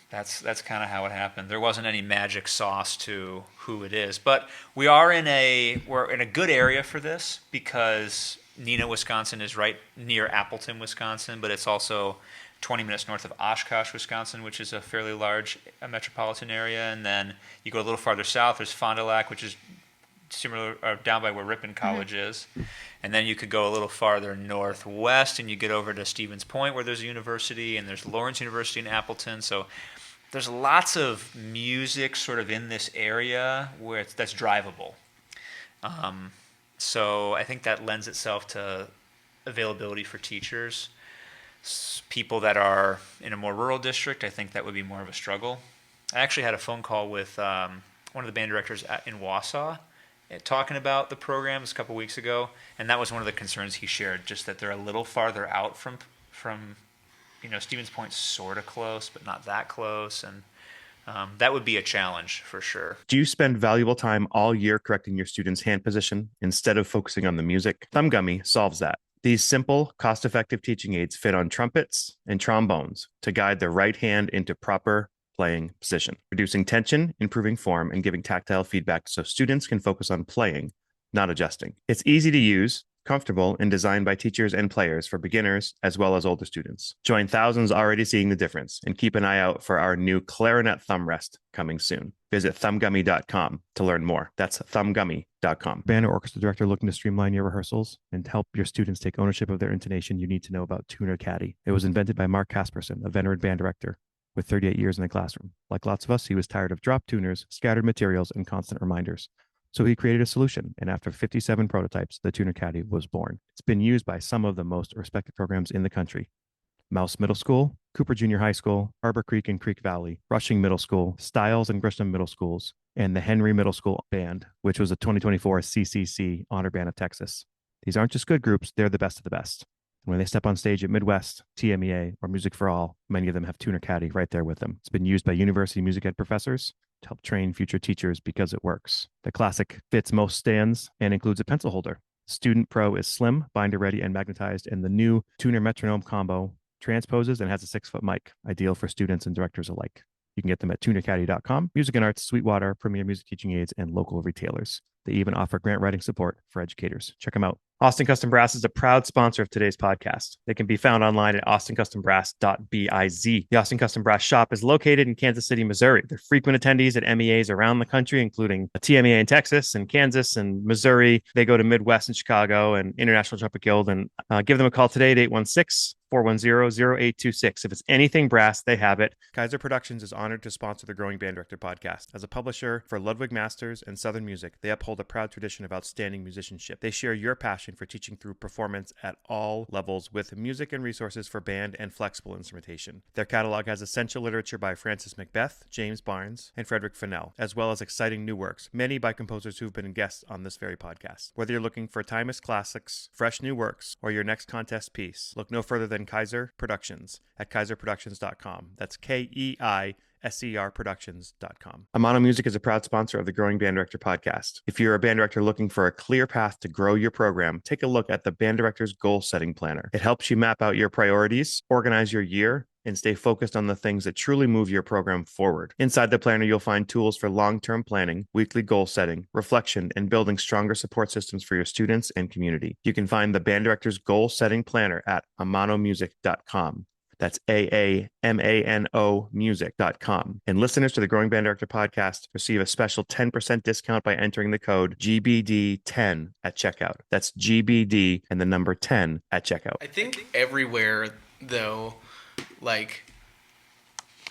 That's kind of how it happened. There wasn't any magic sauce to who it is, but we're in a good area for this because Neenah, Wisconsin is right near Appleton, Wisconsin, but it's also 20 minutes north of Oshkosh, Wisconsin, which is a fairly large metropolitan area. And then you go a little farther south, there's Fond du Lac, which is similar down by where Ripon College is. And then you could go a little farther northwest and you get over to Stevens Point where there's a university, and there's Lawrence University in Appleton. So there's lots of music sort of in this area where that's drivable. So I think that lends itself to availability for teachers. People that are in a more rural district, I think that would be more of a struggle. I actually had a phone call with one of the band directors in Wausau talking about the programs a couple weeks ago, and that was one of the concerns he shared, just that they're a little farther out from Stevens Point's sort of close, but not that close, and that would be a challenge for sure. Do you spend valuable time all year correcting your students' hand position instead of focusing on the music? Thumb Gummy solves that. These simple, cost-effective teaching aids fit on trumpets and trombones to guide the right hand into proper playing position, reducing tension, improving form, and giving tactile feedback so students can focus on playing, not adjusting. It's easy to use, comfortable, and designed by teachers and players for beginners as well as older students. Join thousands already seeing the difference, and keep an eye out for our new clarinet thumb rest coming soon. Visit thumbgummy.com to learn more. That's thumbgummy.com. Band or orchestra director looking to streamline your rehearsals and help your students take ownership of their intonation, you need to know about Tuner Caddy. It was invented by Mark Casperson, a veteran band director with 38 years in the classroom. Like lots of us, he was tired of drop tuners, scattered materials, and constant reminders. So he created a solution, and after 57 prototypes, the Tuner Caddy was born. It's been used by some of the most respected programs in the country. Mouse Middle School, Cooper Junior High School, Arbor Creek and Creek Valley, Rushing Middle School, Stiles and Grisham Middle Schools, and the Henry Middle School Band, which was a 2024 CCC Honor Band of Texas. These aren't just good groups, they're the best of the best. And when they step on stage at Midwest, TMEA, or Music for All, many of them have Tuner Caddy right there with them. It's been used by university music ed professors to help train future teachers because it works. The classic fits most stands and includes a pencil holder. Student Pro is slim, binder ready, and magnetized, and the new Tuner Metronome combo transposes and has a 6-foot mic, ideal for students and directors alike. You can get them at tunercaddy.com, Music and Arts, Sweetwater, Premier Music Teaching Aids, and local retailers. They even offer grant writing support for educators. Check them out. Austin Custom Brass is a proud sponsor of today's podcast. They can be found online at austincustombrass.biz. The Austin Custom Brass shop is located in Kansas City, Missouri. They're frequent attendees at MEAs around the country, including a TMEA in Texas and Kansas and Missouri. They go to Midwest and Chicago and International Trumpet Guild. And give them a call today at 816-410-0826. If it's anything brass, they have it. Kaiser Productions is honored to sponsor the Growing Band Director podcast. As a publisher for Ludwig Masters and Southern Music, they uphold a proud tradition of outstanding musicianship. They share your passion for teaching through performance at all levels with music and resources for band and flexible instrumentation. Their catalog has essential literature by Francis Macbeth, James Barnes, and Frederick Fennell, as well as exciting new works, many by composers who've been guests on this very podcast. Whether you're looking for timeless classics, fresh new works, or your next contest piece, look no further than Kaiser Productions at kaiserproductions.com. That's KEISERproductions.com. Amano Music is a proud sponsor of the Growing Band Director podcast. If you're a band director looking for a clear path to grow your program, take a look at the Band Director's Goal Setting Planner. It helps you map out your priorities, organize your year, and stay focused on the things that truly move your program forward. Inside the planner, you'll find tools for long-term planning, weekly goal setting, reflection, and building stronger support systems for your students and community. You can find the Band Director's Goal Setting Planner at amanomusic.com. That's AAMANO music.com. And listeners to the Growing Band Director podcast receive a special 10% discount by entering the code GBD10 at checkout. That's GBD and the number 10 at checkout. I think everywhere, though, like,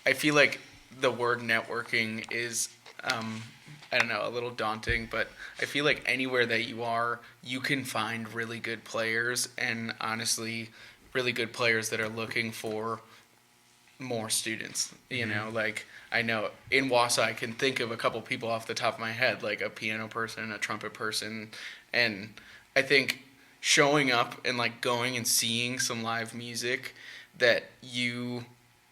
I feel like the word networking is, I don't know, a little daunting, but I feel like anywhere that you are, you can find really good players, and honestly, really good players that are looking for more students. You know, like, I know in Wausau, I can think of a couple people off the top of my head, like a piano person, a trumpet person, and I think showing up and, like, going and seeing some live music that you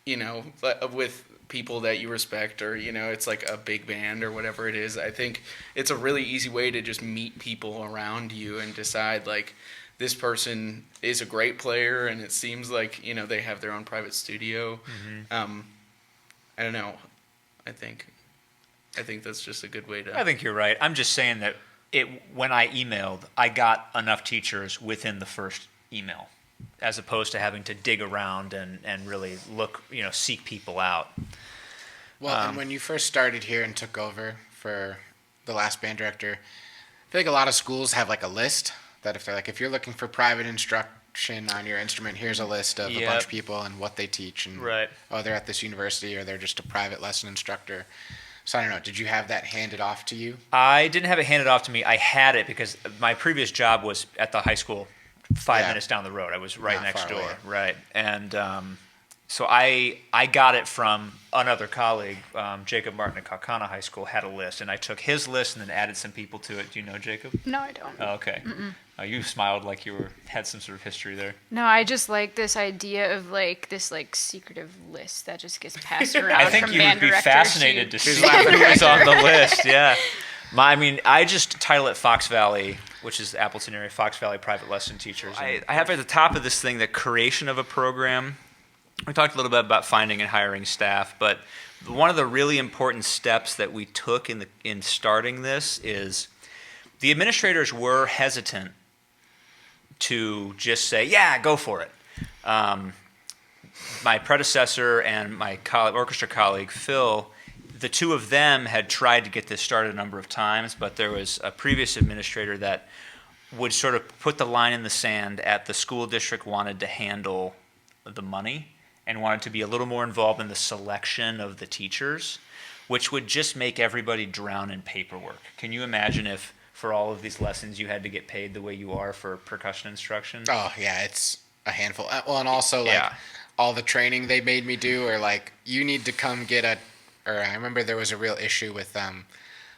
know, with people that you respect, or, you know, it's like a big band or whatever it is, I think it's a really easy way to just meet people around you and decide, like, this person is a great player and it seems like, you know, they have their own private studio. I don't know. I think that's just a good way to. I think you're right. I'm just saying that when I emailed, I got enough teachers within the first email, as opposed to having to dig around and really look, seek people out. Well, and when you first started here and took over for the last band director, I feel like a lot of schools have like a list that if you're looking for private instruction on your instrument, here's a list of a bunch of people and what they teach, and Right. they're at this university or they're just a private lesson instructor. So I don't know, did you have that handed off to you? I didn't have it handed off to me. I had it because my previous job was at the high school 5 minutes down the road. I was right Not next far door. away. Right. And so I got it from another colleague. Jacob Martin at Kaukauna High School had a list, and I took his list and then added some people to it. Do you know Jacob? No, I don't. Oh, okay. You smiled like you had some sort of history there. No, I just like this idea of like this like secretive list that just gets passed around. I think from you band would be director fascinated to Who's see laughing who's back on the list. Yeah. I just title it Fox Valley, which is the Appleton area, Fox Valley Private Lesson Teachers. I have at the top of this thing the creation of a program. We talked a little bit about finding and hiring staff, but one of the really important steps that we took in starting this is the administrators were hesitant to just say, yeah, go for it. My predecessor and my orchestra colleague, Phil, the two of them had tried to get this started a number of times, but there was a previous administrator that would sort of put the line in the sand at the school district wanted to handle the money and wanted to be a little more involved in the selection of the teachers, which would just make everybody drown in paperwork. Can you imagine if for all of these lessons you had to get paid the way you are for percussion instruction? Oh, yeah, it's a handful. Well, and also, all the training they made me do, or, you need to come get I remember there was a real issue with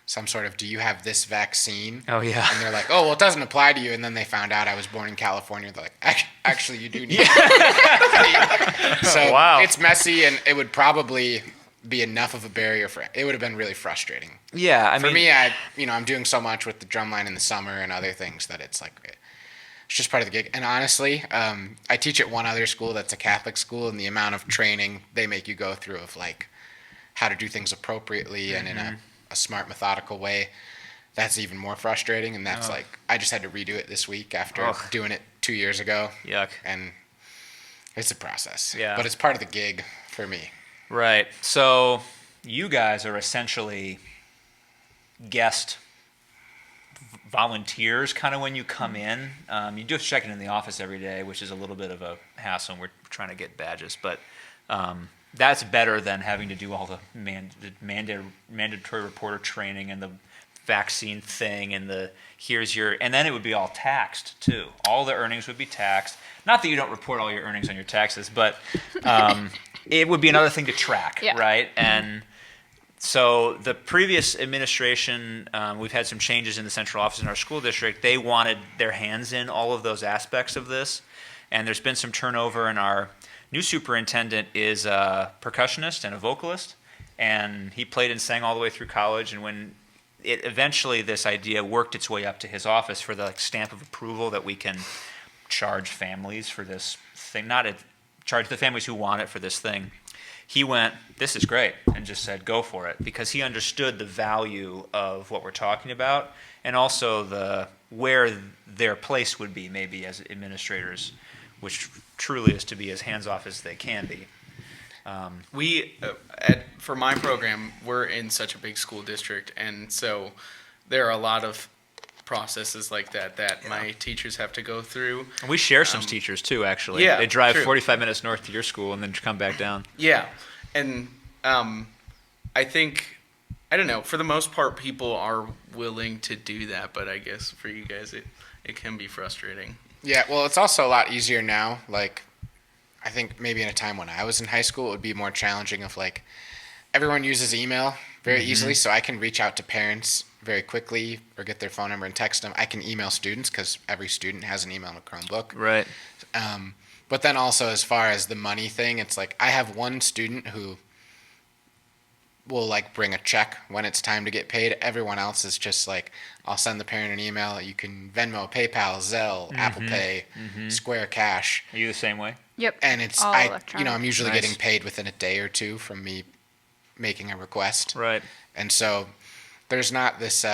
some sort of, do you have this vaccine? Oh, yeah. And they're like, oh, well, it doesn't apply to you. And then they found out I was born in California. They're like, actually, you do need it. So Wow. It's messy, and it would probably be enough of a barrier it would have been really frustrating. Yeah, For me, I'm doing so much with the drumline in the summer and other things that it's just part of the gig. And honestly, I teach at one other school that's a Catholic school, and the amount of training they make you go through of how to do things appropriately and in a smart, methodical way, that's even more frustrating. And that's I just had to redo it this week after doing it 2 years ago. Yuck. And it's a process. Yeah. But it's part of the gig for me. Right. So you guys are essentially guest volunteers kind of when you come in. You do have to check in the office every day, which is a little bit of a hassle, and we're trying to get badges. But that's better than having to do all the mandatory reporter training and the vaccine thing and and then it would be all taxed too. All the earnings would be taxed. Not that you don't report all your earnings on your taxes, but it would be another thing to track, right? And so the previous administration, we've had some changes in the central office in our school district. They wanted their hands in all of those aspects of this, and there's been some turnover, and our new superintendent is a percussionist and a vocalist, and he played and sang all the way through college. And when eventually this idea worked its way up to his office for the stamp of approval that we can charge families for this thing, charge the families who want it for this thing, he went, this is great, and just said, go for it, because he understood the value of what we're talking about and also where their place would be maybe as administrators, which truly is to be as hands-off as they can be. For my program, we're in such a big school district, and so there are a lot of processes like that my teachers have to go through. And we share some teachers too, actually. Yeah, they drive true. 45 minutes north to your school and then come back down. Yeah, and I think, I don't know, for the most part, people are willing to do that, but I guess for you guys, it can be frustrating. Yeah, well, it's also a lot easier now. I think maybe in a time when I was in high school, it would be more challenging of everyone uses email very easily, so I can reach out to parents very quickly or get their phone number and text them. I can email students because every student has an email and a Chromebook. Right. But then also as far as the money thing, it's I have one student who will bring a check when it's time to get paid. Everyone else is just I'll send the parent an email. You can Venmo, PayPal, Zelle, Apple Pay, Square Cash. Are you the same way? Yep. And it's all electronic. I'm usually Nice. getting paid within a day or two from me making a request. Right. And so there's not this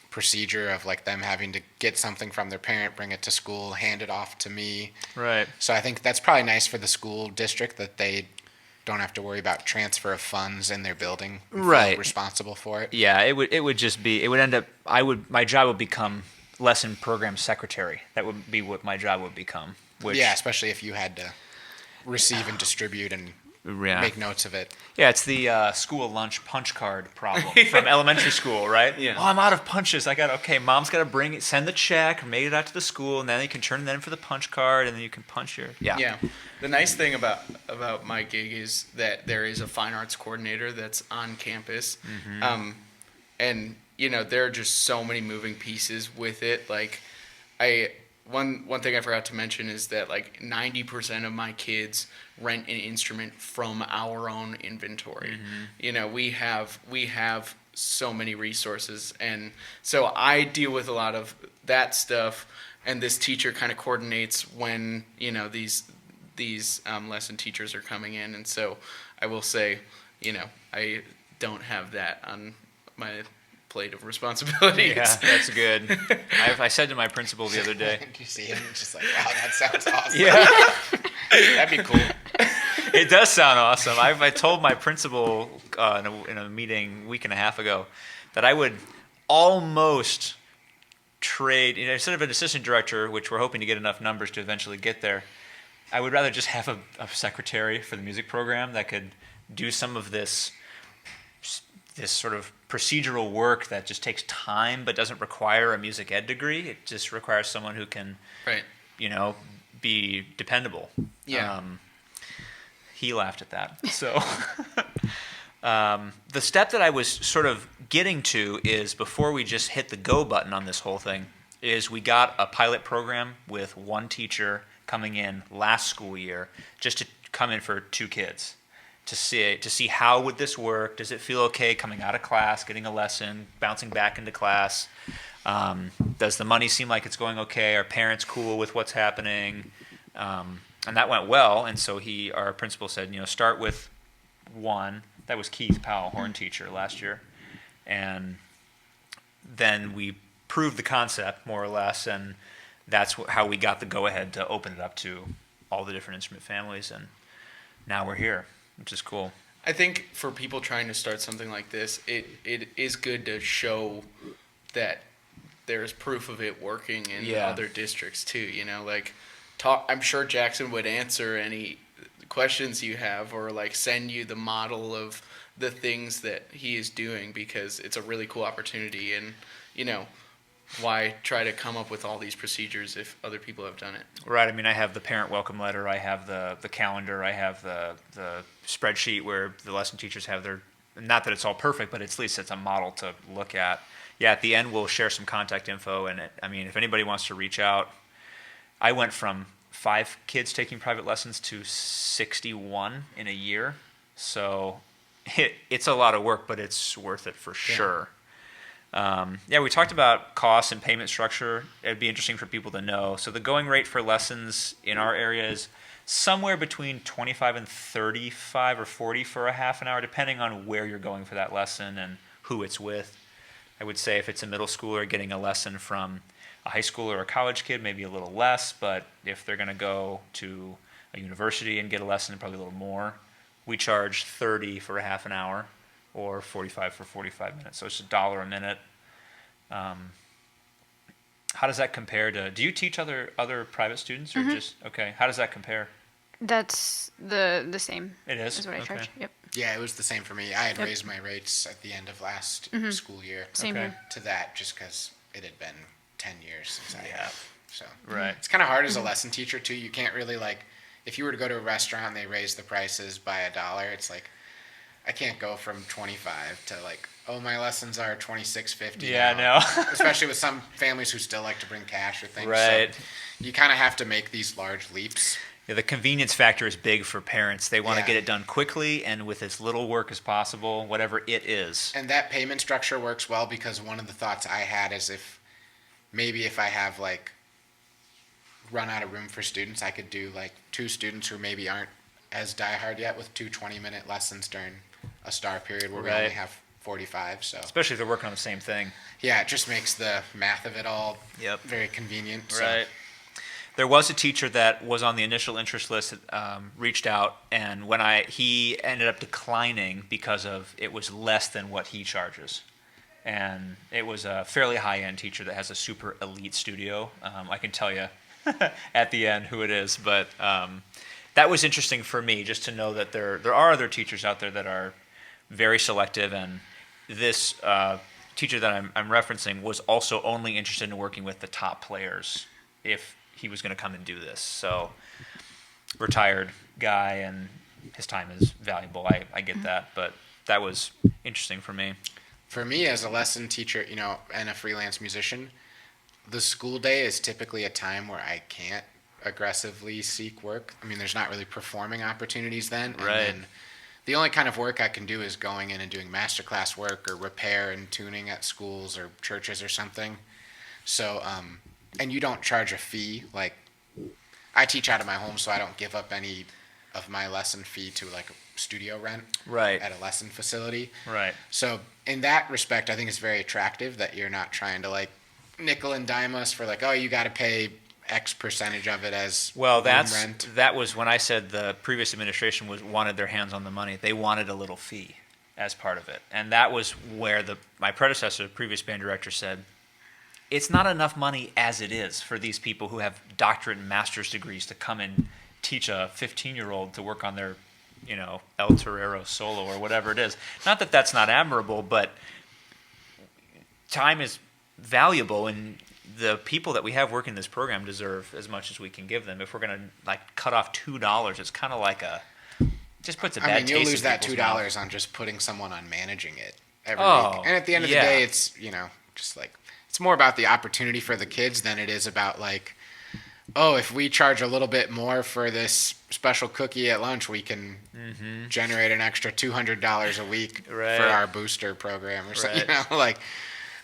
procedure of like them having to get something from their parent, bring it to school, hand it off to me. Right. So I think that's probably nice for the school district that they don't have to worry about transfer of funds in their building. And feel Right. responsible for it. Yeah, it would just be, it would end up, my job would become lesson program secretary. That would be what my job would become. Which, Yeah, especially if you had to receive and distribute and yeah. make notes of it. Yeah, it's the school lunch punch card problem from elementary school, right? Yeah. Oh, I'm out of punches. Okay, mom's got to bring it, send the check, make it out to the school, and then you can turn it in for the punch card, and then you can punch your, Yeah. The nice thing about my gig is that there is a fine arts coordinator that's on campus. And, you know, there are just so many moving pieces with it. Like, one thing I forgot to mention is that, like, 90% of my kids rent an instrument from our own inventory. You know, we have so many resources. And so I deal with a lot of that stuff. And this teacher kind of coordinates when, you know, these lesson teachers are coming in. And so I will say, you know, I don't have that on my plate of responsibilities. Yeah, that's good. I said to my principal the other day. Do you see him? Just like, wow, that sounds awesome. Yeah, That'd be cool. it does sound awesome. I told my principal in a meeting a week and a half ago that I would almost trade, you know, instead of an assistant director, which we're hoping to get enough numbers to eventually get there, I would rather just have a secretary for the music program that could do some of this sort of procedural work that just takes time but doesn't require a music ed degree. It just requires someone who can, Right. you know, be dependable. Yeah. He laughed at that. So the step that I was sort of getting to is, before we just hit the go button on this whole thing, is we got a pilot program with one teacher coming in last school year just to come in for 2 kids to see how would this work. Does it feel okay coming out of class, getting a lesson, bouncing back into class? Does the money seem like it's going okay? Are parents cool with what's happening? And that went well. And so our principal said, you know, start with 1. That was Keith Powell, horn teacher, last year. And then we proved the concept more or less, and that's how we got the go-ahead to open it up to all the different instrument families. And now we're here, which is cool. I think for people trying to start something like this, it is good to show that there's proof of it working in other districts too. You know, like I'm sure Jackson would answer any questions you have, or like send you the model of the things that he is doing, because it's a really cool opportunity. And, you know, why try to come up with all these procedures if other people have done it? Right. I mean, I have the parent welcome letter. I have the calendar. I have the spreadsheet where the lesson teachers have their, not that it's all perfect, but at least it's a model to look at. Yeah, at the end, we'll share some contact info. And I mean, if anybody wants to reach out, I went from 5 kids taking private lessons to 61 in a year. So it's a lot of work, but it's worth it for sure. We talked about costs and payment structure. It'd be interesting for people to know. So the going rate for lessons in our area is somewhere between 25 and 35 or 40 for a half an hour, depending on where you're going for that lesson and who it's with. I would say if it's a middle schooler getting a lesson from a high school or a college kid, maybe a little less, but if they're going to go to a university and get a lesson, probably a little more. We charge $30 for a half an hour, or $45 for 45 minutes, so it's $1 a minute. How does that compare to? Do you teach other private students, or just okay? How does that compare? That's the same. It is? Is what I charge. Yep. Yeah, it was the same for me. I had raised my rates at the end of last school year Same here. to that, just because it had been 10 years since I have. So Right. it's kind of hard as a lesson teacher too. You can't really, like, if you were to go to a restaurant and they raise the prices by $1, it's like, I can't go from 25 to like, oh, my lessons are $26.50. Yeah, now. no. Especially with some families who still like to bring cash or things. Right. So you kind of have to make these large leaps. Yeah, the convenience factor is big for parents. They want to Yeah. get it done quickly and with as little work as possible, whatever it is. And that payment structure works well, because one of the thoughts I had is if I have like run out of room for students, I could do like 2 students who maybe aren't as diehard yet with 2 20-minute lessons during a star period where we Right. only have 45. So Especially if they're working on the same thing. yeah, it just makes the math of it all Yep. very convenient. So. Right. There was a teacher that was on the initial interest list that reached out, and he ended up declining because of it was less than what he charges. And it was a fairly high-end teacher that has a super elite studio. I can tell you at the end who it is, but that was interesting for me just to know that there are other teachers out there that are very selective, and this teacher that I'm referencing was also only interested in working with the top players if he was going to come and do this. So retired guy, and his time is valuable. I get that, but that was interesting for me. For me, as a lesson teacher, and a freelance musician, the school day is typically a time where I can't aggressively seek work. I mean, there's not really performing opportunities then. And Right. then the only kind of work I can do is going in and doing masterclass work or repair and tuning at schools or churches or something. So, and you don't charge a fee. Like, I teach out of my home, so I don't give up any of my lesson fee to like studio rent Right. at a lesson facility. Right. So in that respect, I think it's very attractive that you're not trying to like nickel and dime us for like, oh, you got to pay X percentage of it as Well, room rent. that was when I said the previous administration wanted their hands on the money. They wanted a little fee as part of it, and that was where my predecessor, the previous band director, said, "It's not enough money as it is for these people who have doctorate and master's degrees to come and teach a 15-year-old to work on their, El Torero solo or whatever it is. Not that that's not admirable, but time is valuable, and the people that we have working this program deserve as much as we can give them. If we're going to like cut off $2, it's kind of like just puts a bad I mean, you'll taste lose in that people's $2 mouth. on just putting someone on managing it every Oh, week. And at the end of yeah. the day, it's just like it's more about the opportunity for the kids than it is about like, oh, if we charge a little bit more for this special cookie at lunch, we can generate an extra $200 a week Right. for our booster program or something. Right. Like,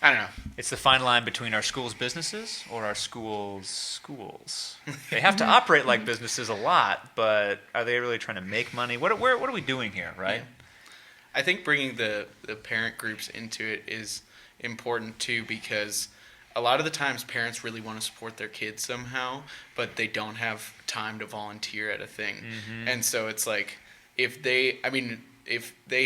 I don't know. It's the fine line between our schools' businesses or our schools. They have to operate like businesses a lot, but are they really trying to make money? What are we doing here, right? I think bringing the parent groups into it is important too, because a lot of the times parents really want to support their kids somehow, but they don't have time to volunteer at a thing. And so it's like if they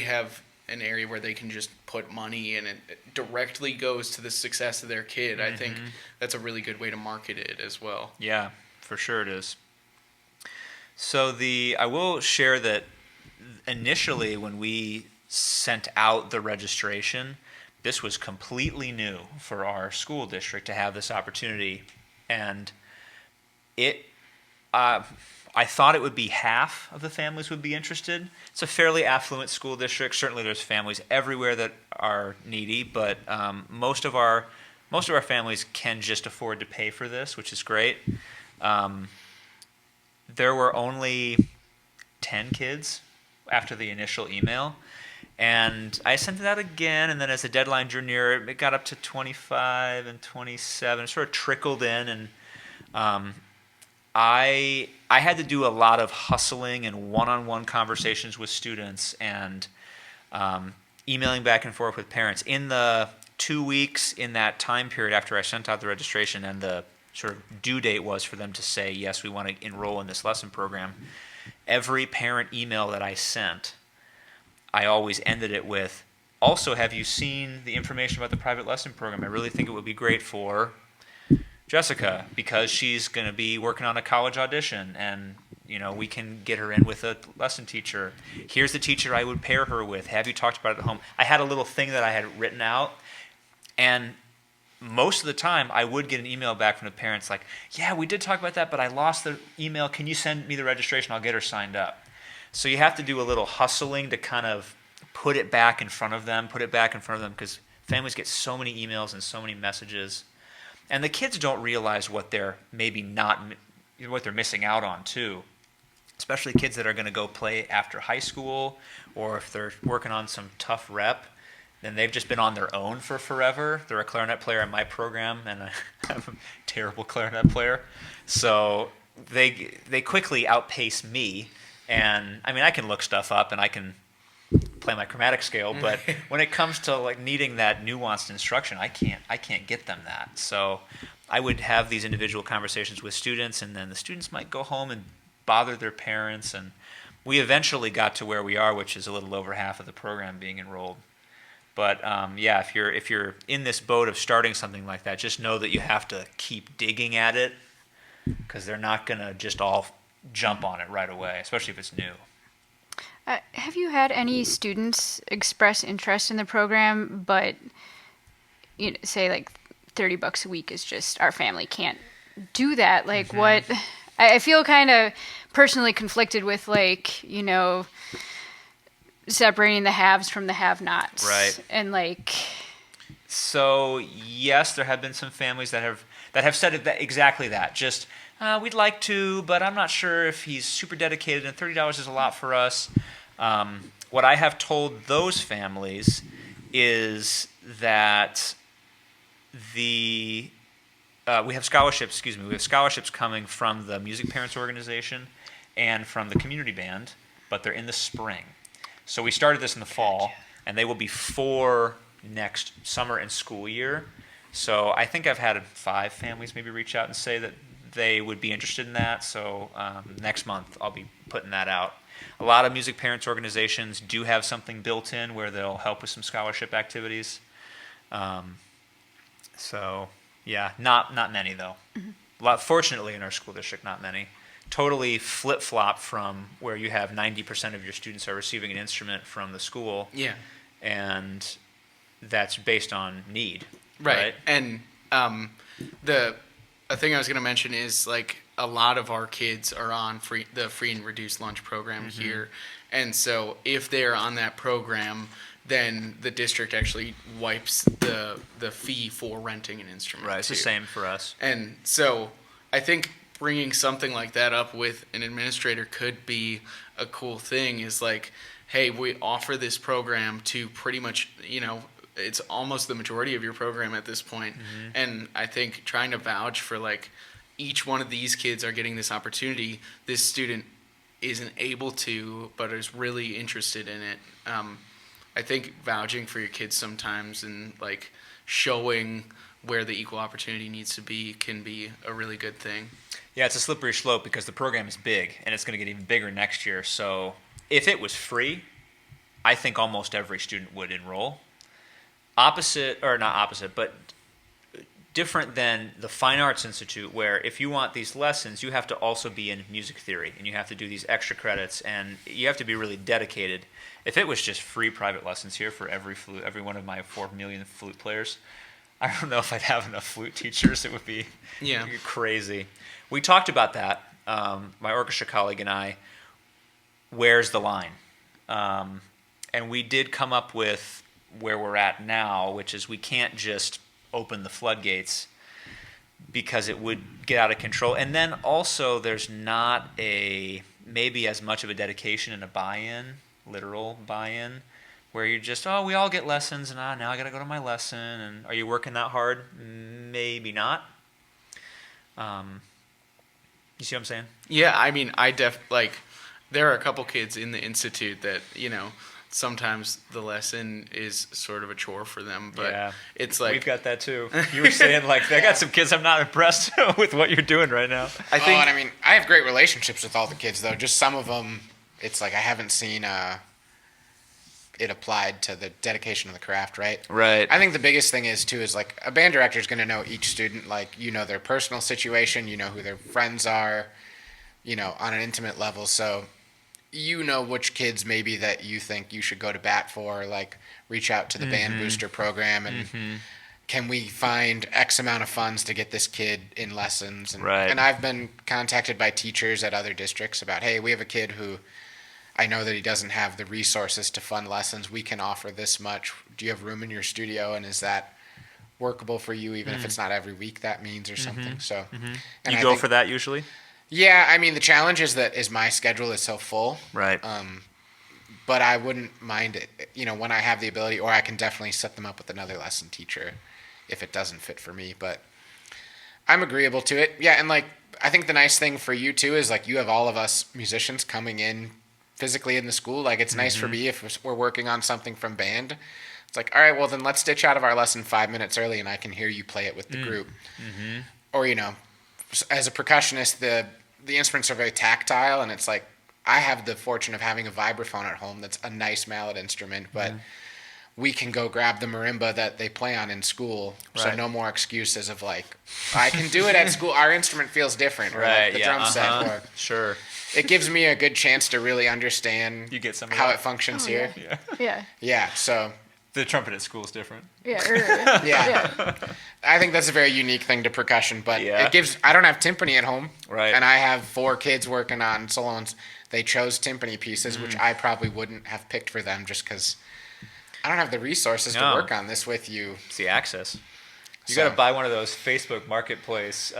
have an area where they can just put money and it directly goes to the success of their kid, I think that's a really good way to market it as well. Yeah, for sure it is. So I will share that initially when we sent out the registration, this was completely new for our school district to have this opportunity, and I thought it would be half of the families would be interested. It's a fairly affluent school district. Certainly, there's families everywhere that are needy, but most of our families can just afford to pay for this, which is great. There were only 10 kids after the initial email. And I sent it out again, and then as the deadline drew near, it got up to 25 and 27. It sort of trickled in, and I had to do a lot of hustling and one-on-one conversations with students and emailing back and forth with parents. In the 2 weeks in that time period after I sent out the registration and the sort of due date was for them to say, yes, we want to enroll in this lesson program, every parent email that I sent, I always ended it with, also, have you seen the information about the private lesson program? I really think it would be great for Jessica because she's going to be working on a college audition and, we can get her in with a lesson teacher. Here's the teacher I would pair her with. Have you talked about it at home? I had a little thing that I had written out, and most of the time I would get an email back from the parents like, yeah, we did talk about that, but I lost the email. Can you send me the registration? I'll get her signed up. So you have to do a little hustling to kind of put it back in front of them, because families get so many emails and so many messages. And the kids don't realize what they're what they're missing out on too. Especially kids that are going to go play after high school, or if they're working on some tough rep, then they've just been on their own for forever. They're a clarinet player in my program, and I'm a terrible clarinet player. So they quickly outpace me. And I mean, I can look stuff up and I can play my chromatic scale, but when it comes to like needing that nuanced instruction, I can't get them that. So I would have these individual conversations with students, and then the students might go home and bother their parents, and we eventually got to where we are, which is a little over half of the program being enrolled. But yeah, if you're in this boat of starting something like that, just know that you have to keep digging at it, because they're not gonna just all jump on it right away, especially if it's new. Have you had any students express interest in the program, but say like $30 a week is just our family can't do that? Like, what? I feel kind of personally conflicted with like separating the haves from the have-nots, right? And like, so yes, there have been some families that have said exactly that. Just we'd like to, but I'm not sure if he's super dedicated, and $30 is a lot for us. What I have told those families is that we have scholarships. We have scholarships coming from the Music Parents Organization and from the community band, but they're in the spring. So we started this in the fall, and they will be for next summer and school year. So I think I've had 5 families maybe reach out and say that they would be interested in that. So next month I'll be putting that out. A lot of music parents organizations do have something built in where they'll help with some scholarship activities. So yeah, not many though. Fortunately in our school district, not many. Totally flip-flop from where you have 90% of your students are receiving an instrument from the school. Yeah. And that's based on need. Right. And the thing I was going to mention is like a lot of our kids are on the free and reduced lunch program here. And so if they're on that program, then the district actually wipes the fee for renting an instrument. Right. It's the same for us. And so I think bringing something like that up with an administrator could be a cool thing, is like, hey, we offer this program to pretty much, it's almost the majority of your program at this point. And I think trying to vouch for like each one of these kids are getting this opportunity. This student isn't able to, but is really interested in it. I think vouching for your kids sometimes and like showing where the equal opportunity needs to be can be a really good thing. Yeah, it's a slippery slope because the program is big and it's going to get even bigger next year. So if it was free, I think almost every student would enroll. Different than the Fine Arts Institute, where if you want these lessons, you have to also be in music theory and you have to do these extra credits and you have to be really dedicated. If it was just free private lessons here for every one of my 4 million flute players, I don't know if I'd have enough flute teachers. It would be crazy. We talked about that, my orchestra colleague and I, where's the line? And we did come up with where we're at now, which is we can't just open the floodgates because it would get out of control. And then also there's not maybe as much of a dedication and a buy-in, literal buy-in, where you're just, we all get lessons, and now I got to go to my lesson, and are you working that hard? Maybe not. You see what I'm saying? Yeah, I mean, there are a couple kids in the institute that, sometimes the lesson is sort of a chore for them, but it's like... We've got that too. You were saying, like, I got some kids I'm not impressed with what you're doing right now. I have great relationships with all the kids, though. Just some of them, it's like I haven't seen it applied to the dedication of the craft, right? Right. I think the biggest thing is like a band director is going to know each student, like, their personal situation, who their friends are, on an intimate level. So which kids maybe that you think you should go to bat for, like reach out to the band booster program and can we find X amount of funds to get this kid in lessons? And I've been contacted by teachers at other districts about, hey, we have a kid who I know that he doesn't have the resources to fund lessons. We can offer this much. Do you have room in your studio? And is that workable for you, even if it's not every week, that means, or something? So, and you go for that usually? Yeah, I mean, the challenge is my schedule is so full. Right. But I wouldn't mind it, when I have the ability, or I can definitely set them up with another lesson teacher if it doesn't fit for me. But I'm agreeable to it. Yeah, and like I think the nice thing for you too is like you have all of us musicians coming in physically in the school. Like, it's nice for me if we're working on something from band. It's like, all right, well, then let's ditch out of our lesson 5 minutes early and I can hear you play it with the group. Or, you know, as a percussionist, the instruments are very tactile, and it's like, I have the fortune of having a vibraphone at home that's a nice mallet instrument, but we can go grab the marimba that they play on in school, so Right. no more excuses of like, I can do it at school. Our instrument feels different, or like the drum set. Or Sure. it gives me a good chance to really understand You get some of how that. it functions here. Yeah. Yeah, so The trumpet at school is different. Yeah. yeah. I think that's a very unique thing to percussion, but Yeah. it gives. I don't have timpani at home, Right. And I have 4 kids working on solos. They chose timpani pieces, which Mm. I probably wouldn't have picked for them just because I don't have the resources to No. work on this with you. It's the access. You So- got to buy one of those Facebook Marketplace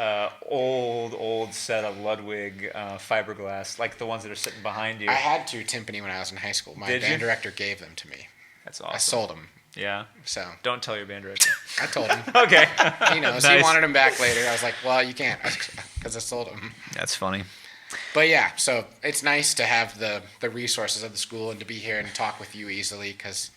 old set of Ludwig fiberglass, like the ones that are sitting behind you. I had 2 timpani when I was in high school. My Did band you? director gave them to me. That's awesome. I sold them, Yeah. so Don't tell your band director. I told him. Okay. He knows. Nice. He wanted them back later. I was like, well, you can't because I sold them. That's funny. But yeah, so it's nice to have the resources of the school and to be here and talk with you easily because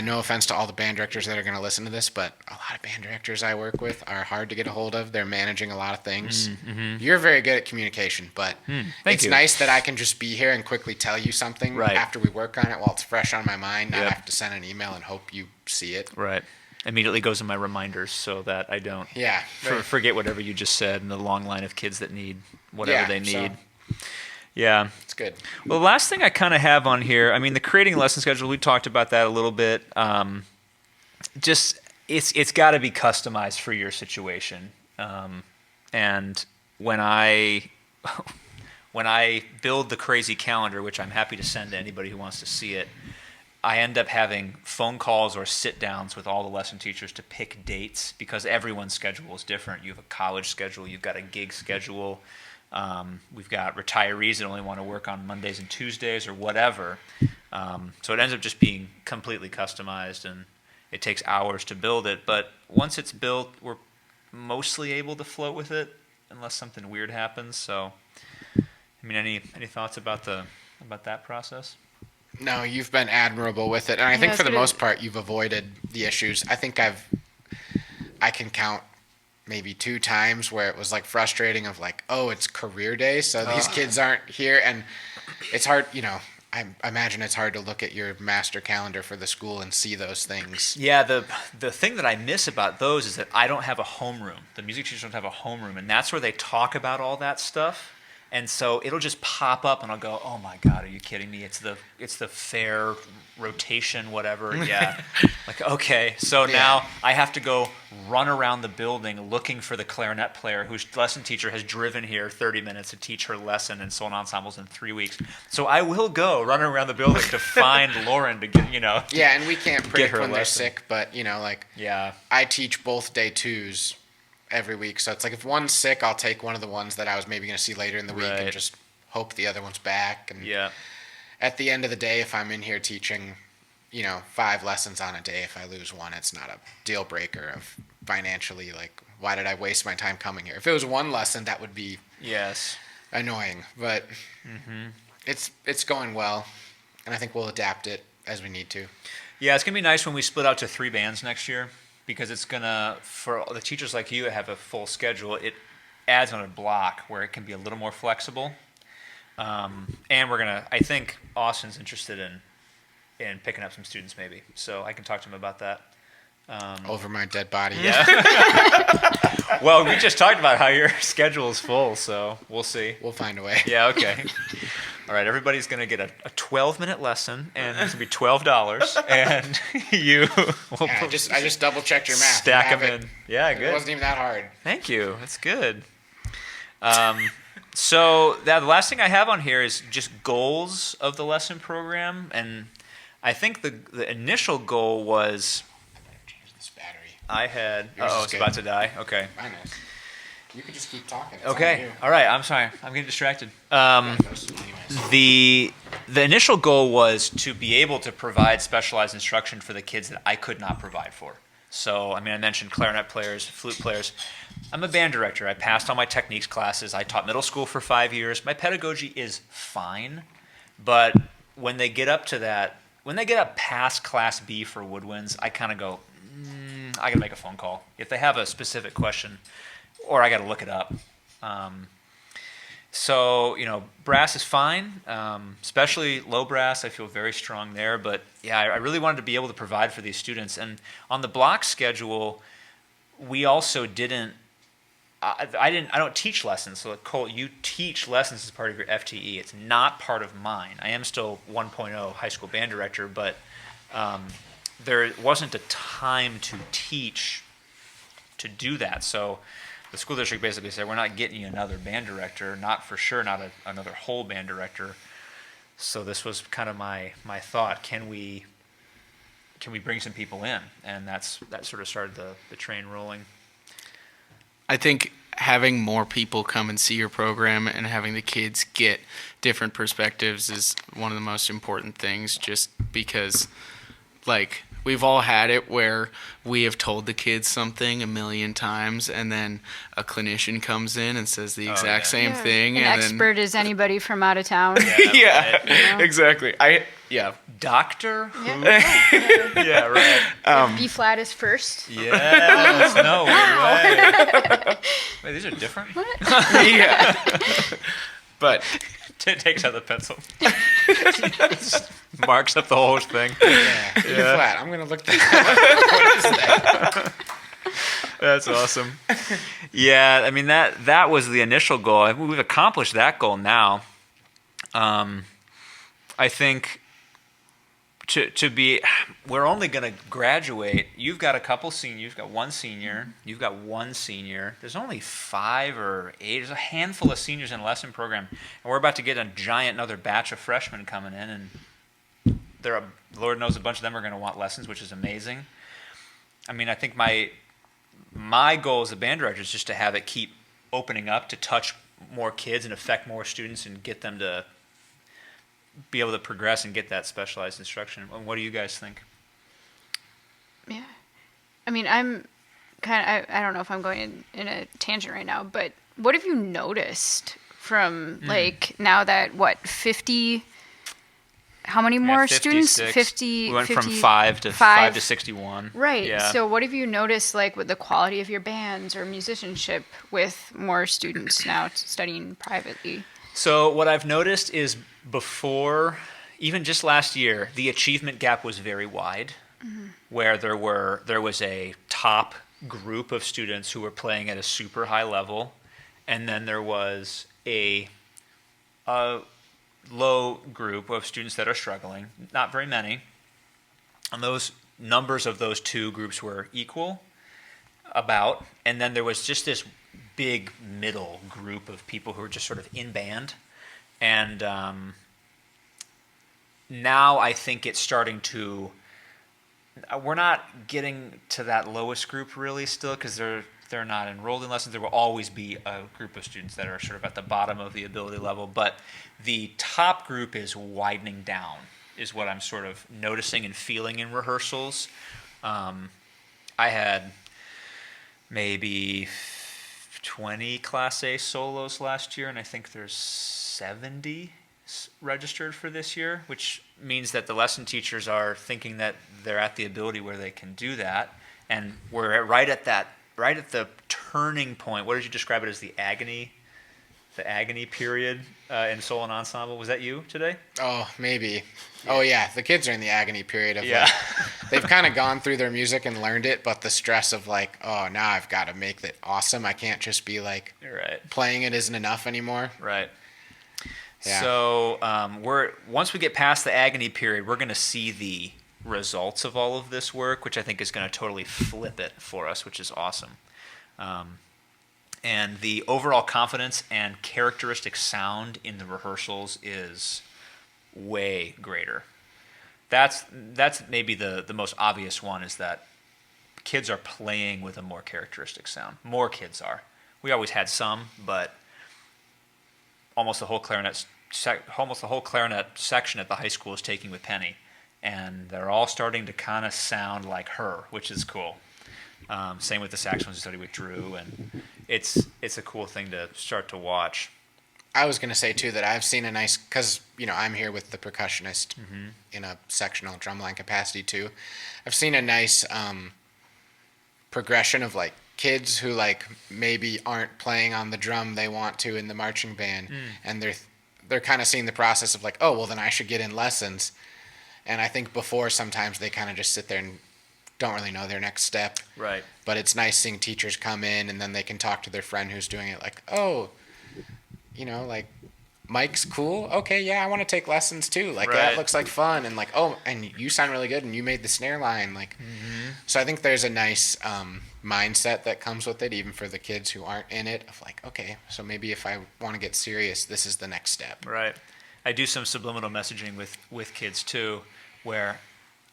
no offense to all the band directors that are going to listen to this, but a lot of band directors I work with are hard to get a hold of. They're managing a lot of things. You're very good at communication, but it's you. nice that I can just be here and quickly tell you something Right. after we work on it while it's fresh on my mind, not Yep. have to send an email and hope you see it. Right. Immediately goes in my reminders so that I don't Yeah. forget whatever you just said and the long line of kids that need whatever Yeah, they so- need. Yeah. It's good. Well, the last thing I kind of have on here, I mean, the creating lesson schedule, we talked about that a little bit. Just it's got to be customized for your situation. And when I build the crazy calendar, which I'm happy to send to anybody who wants to see it, I end up having phone calls or sit downs with all the lesson teachers to pick dates because everyone's schedule is different. You have a college schedule, you've got a gig schedule. We've got retirees that only want to work on Mondays and Tuesdays or whatever. So it ends up just being completely customized, and it takes hours to build it. But once it's built, we're mostly able to float with it unless something weird happens. So, I mean, any thoughts about that process? No, you've been admirable with it, and I think it's for the good. most part you've avoided the issues. I think I can count maybe 2 times where it was like frustrating of like, oh, it's career day, so these kids aren't here, and it's hard, you know. I imagine it's hard to look at your master calendar for the school and see those things. Yeah, the thing that I miss about those is that I don't have a homeroom. The music teachers don't have a homeroom, and that's where they talk about all that stuff. And so it'll just pop up, and I'll go, "Oh my God, are you kidding me? It's the fair rotation, whatever." Yeah, like okay. So Yeah. now I have to go run around the building looking for the clarinet player whose lesson teacher has driven here 30 minutes to teach her lesson in solo ensembles in 3 weeks. So I will go running around the building to find Lauren to get Yeah, and we can't predict her a when they're lesson. sick, but you know, like Yeah. I teach both day 2s every week, so it's like if one's sick, I'll take one of the ones that I was maybe going to see later in the week Right. and just hope the other one's back. And Yeah. at the end of the day, if I'm in here teaching, 5 lessons on a day, if I lose one, it's not a deal breaker of financially, like, why did I waste my time coming here? If it was one lesson, that would be Yes. annoying, but it's going well, and I think we'll adapt it as we need to. Yeah, it's going to be nice when we split out to 3 bands next year because it's going to, for the teachers like you that have a full schedule, it adds on a block where it can be a little more flexible. And we're going to, I think Austin's interested in picking up some students maybe. So I can talk to him about that. Over my dead body. Yeah. Well, we just talked about how your schedule is full, so we'll see. We'll find a way. Yeah, okay. All right, everybody's going to get a 12-minute lesson, and it's going to be $12, and you will Yeah, I just double checked your math. You stack have them it. in. Yeah, It good. wasn't even that hard. Thank you. That's good. So the last thing I have on here is just goals of the lesson program, and I think the initial goal was I better change this battery. I had. Yours Oh, is it's good. about to die. Okay. Mine is. You can just keep talking. It's on Okay. you. All right. I'm sorry. I'm getting distracted. Anyways. The initial goal was to be able to provide specialized instruction for the kids that I could not provide for. So, I mean, I mentioned clarinet players, flute players. I'm a band director. I passed all my techniques classes. I taught middle school for 5 years. My pedagogy is fine, But when they get up to that, when they get up past Class B for woodwinds, I kind of go, I got to make a phone call. If they have a specific question, or I got to look it up. So, brass is fine, especially low brass. I feel very strong there. But, yeah, I really wanted to be able to provide for these students. And on the block schedule, we also didn't – I don't teach lessons. So, Colt, you teach lessons as part of your FTE. It's not part of mine. I am still 1.0 high school band director, but there wasn't a time to teach to do that. So the school district basically said, we're not getting you another band director, not for sure, not another whole band director. So this was kind of my thought. Can we bring some people in? And that sort of started the train rolling. I think having more people come and see your program and having the kids get different perspectives is one of the most important things, just because, like, we've all had it where we have told the kids something a million times, and then a clinician comes in and says the exact same thing. An and expert is anybody from out of town. Exactly. Doctor? Who? Yeah. Yeah, right. B flat is first. Yes. No way. Wait, these are different? Yeah. But Takes out the pencil. Marks up the whole thing. Yeah. Flat. I'm going to look that up. What is that? That's awesome. Yeah, I mean, that was the initial goal. We've accomplished that goal now. I think we're only going to graduate. You've got a couple seniors. You've got one senior. You've got one senior. There's only 5 or 8. There's a handful of seniors in a lesson program, and we're about to get another batch of freshmen coming in, and Lord knows a bunch of them are going to want lessons, which is amazing. I mean, I think my goal as a band director is just to have it keep opening up to touch more kids and affect more students and get them to be able to progress and get that specialized instruction. What do you guys think? Yeah. I mean, I'm kind of, I don't know if I'm going in a tangent right now, but what have you noticed from like now that 50, how many more students? 50. We went 50, from 5 to 61. Right. Yeah. So what have you noticed like with the quality of your bands or musicianship with more students now studying privately? So what I've noticed is before, even just last year, the achievement gap was very wide, where there was a top group of students who were playing at a super high level, and then there was a low group of students that are struggling, not very many, and those numbers of those two groups were equal, and then there was just this big middle group of people who were just sort of in band. And now I think it's starting to, we're not getting to that lowest group really still, because they're not enrolled in lessons. There will always be a group of students that are sort of at the bottom of the ability level, but the top group is widening down, is what I'm sort of noticing and feeling in rehearsals. I had maybe 20 Class A solos last year, and I think there's 70 registered for this year, which means that the lesson teachers are thinking that they're at the ability where they can do that, and we're right at the turning point. What did you describe it as? The agony period in solo and ensemble. Was that you today? Oh, maybe. Yeah. Oh, yeah. The kids are in the agony period of they've kind of gone through their music and learned it, but the stress of like, oh, now I've got to make it awesome. I can't just be like playing it isn't enough anymore. Right. Yeah. So once we get past the agony period, we're going to see the results of all of this work, which I think is going to totally flip it for us, which is awesome. And the overall confidence and characteristic sound in the rehearsals is way greater. That's maybe the most obvious one, is that kids are playing with a more characteristic sound. More kids are. We always had some, but almost the whole clarinet section at the high school is taking with Penny, and they're all starting to kind of sound like her, which is cool. Same with the saxophones we studied with Drew, and it's a cool thing to start to watch. I was going to say, too, that I've seen a nice, because, I'm here with the percussionist in a sectional drumline capacity, too. I've seen a nice progression of, like, kids who, like, maybe aren't playing on the drum they want to in the marching band, and they're kind of seeing the process of, like, oh, well, then I should get in lessons. And I think before, sometimes they kind of just sit there and don't really know their next step. Right. But it's nice seeing teachers come in, and then they can talk to their friend who's doing it, like, oh, like, Mike's cool. Okay, yeah, I want to take lessons too. Like, that looks like fun. And like, oh, and you sound really good, and you made the snare line. Like, so I think there's a nice mindset that comes with it, even for the kids who aren't in it, of like, okay, so maybe if I want to get serious, this is the next step. Right. I do some subliminal messaging with kids too, where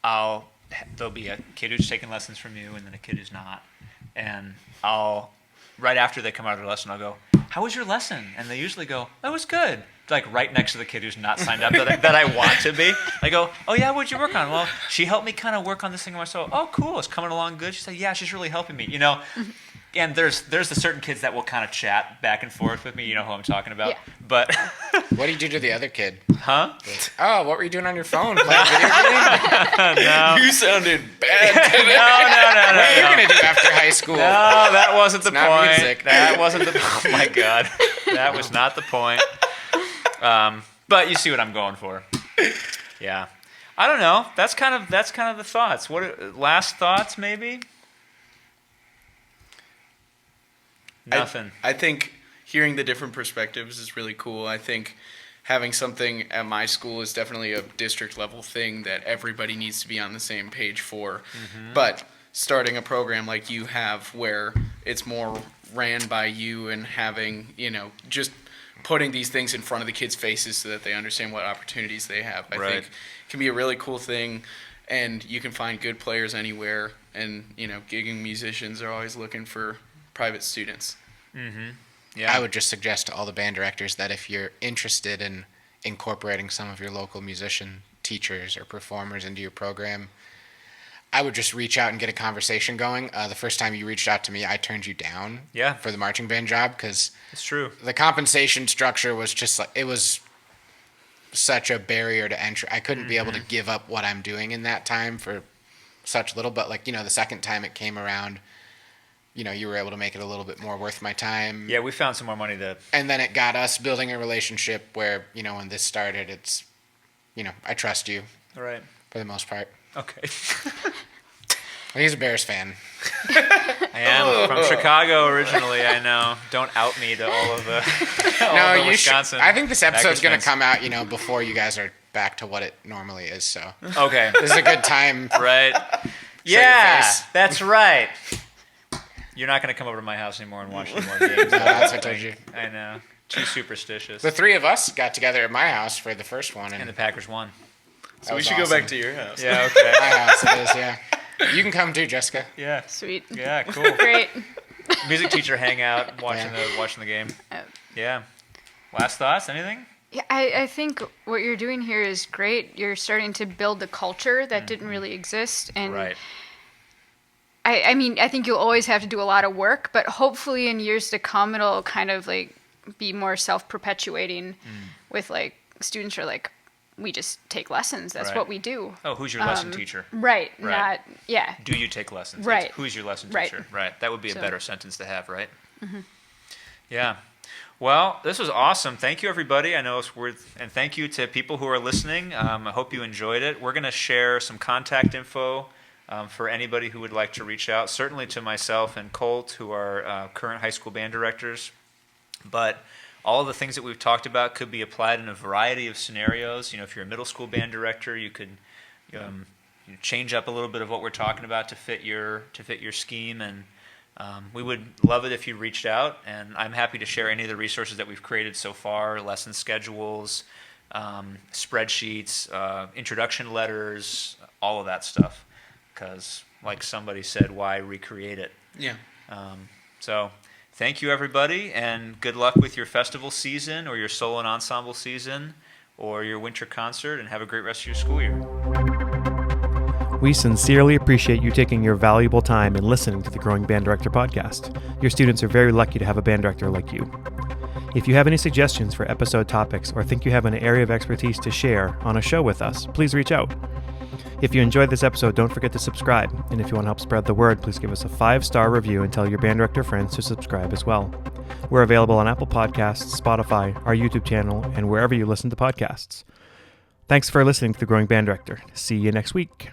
there'll be a kid who's taking lessons from you, and then a kid who's not, and right after they come out of their lesson, I'll go, how was your lesson? And they usually go, that was good. Like right next to the kid who's not signed up that I want to be. I go, oh yeah, what'd you work on? Well, she helped me kind of work on this thing myself. Oh, cool, it's coming along good. She said, yeah, she's really helping me, And there's the certain kids that will kind of chat back and forth with me. You know who I'm talking about. Yeah. But what do you do to the other kid? Huh? Oh, what were you doing on your phone? Playing video games? No. You sounded bad today. No. What are you going to do after high school? No, that wasn't the not point. music. That wasn't the. Oh my God, that was not the point. But you see what I'm going for. Yeah, I don't know. That's kind of the thoughts. Last thoughts maybe? Nothing. I think hearing the different perspectives is really cool. I think having something at my school is definitely a district level thing that everybody needs to be on the same page for. But starting a program like you have, where it's more ran by you and having, just putting these things in front of the kids' faces so that they understand what opportunities they have, I think can be a really cool thing. And you can find good players anywhere. And, gigging musicians are always looking for private students. Yeah. I would just suggest to all the band directors that if you're interested in incorporating some of your local musician teachers or performers into your program, I would just reach out and get a conversation going. The first time you reached out to me, I turned you down for the marching band job because it's true. The compensation structure was just like, it was such a barrier to entry. I couldn't be able to give up what I'm doing in that time for such little, but like, the second time it came around, you were able to make it a little bit more worth my time. Yeah, we found some more money And then it got us building a relationship where, when this started, it's, I trust you. Right. For the most part. Okay. Well, he's a Bears fan. I am from Chicago originally, I know. Don't out me to all of the Wisconsin. I think this episode's going to come out, before you guys are back to what it normally is, so. Okay. This is a good time. Right. Yeah, that's right. You're not going to come over to my house anymore and watch any more games. No, that's what I told you. I know. Too superstitious. The three of us got together at my house for the first one. And the Packers won. So we should go back to your house. Yeah, okay. My house it is, yeah. You can come too, Jessica. Yeah. Sweet. Yeah, cool. Great. Music teacher hangout, watching the game. Yeah. Last thoughts? Anything? Yeah, I think what you're doing here is great. You're starting to build a culture that didn't really exist. And right. I mean, I think you'll always have to do a lot of work, but hopefully in years to come, it'll kind of like be more self-perpetuating with like students are like, we just take lessons. That's what we do. Oh, who's your lesson teacher? Right. Not, yeah. Do you take lessons? Right. It's who's your lesson teacher? Right. That would be a better sentence to have, right? Yeah. Well, this was awesome. Thank you, everybody. I know it's worth, and thank you to people who are listening. I hope you enjoyed it. We're going to share some contact info for anybody who would like to reach out, certainly to myself and Colt, who are current high school band directors. But all of the things that we've talked about could be applied in a variety of scenarios. If you're a middle school band director, you could change up a little bit of what we're talking about to fit your scheme. And we would love it if you reached out. And I'm happy to share any of the resources that we've created so far: lesson schedules, spreadsheets, introduction letters, all of that stuff. Because, like somebody said, why recreate it? Yeah. So thank you, everybody, and good luck with your festival season or your solo and ensemble season or your winter concert, and have a great rest of your school year. We sincerely appreciate you taking your valuable time and listening to the Growing Band Director podcast. Your students are very lucky to have a band director like you. If you have any suggestions for episode topics or think you have an area of expertise to share on a show with us, please reach out. If you enjoyed this episode, don't forget to subscribe. And if you want to help spread the word, please give us a 5-star review and tell your band director friends to subscribe as well. We're available on Apple Podcasts, Spotify, our YouTube channel, and wherever you listen to podcasts. Thanks for listening to The Growing Band Director. See you next week.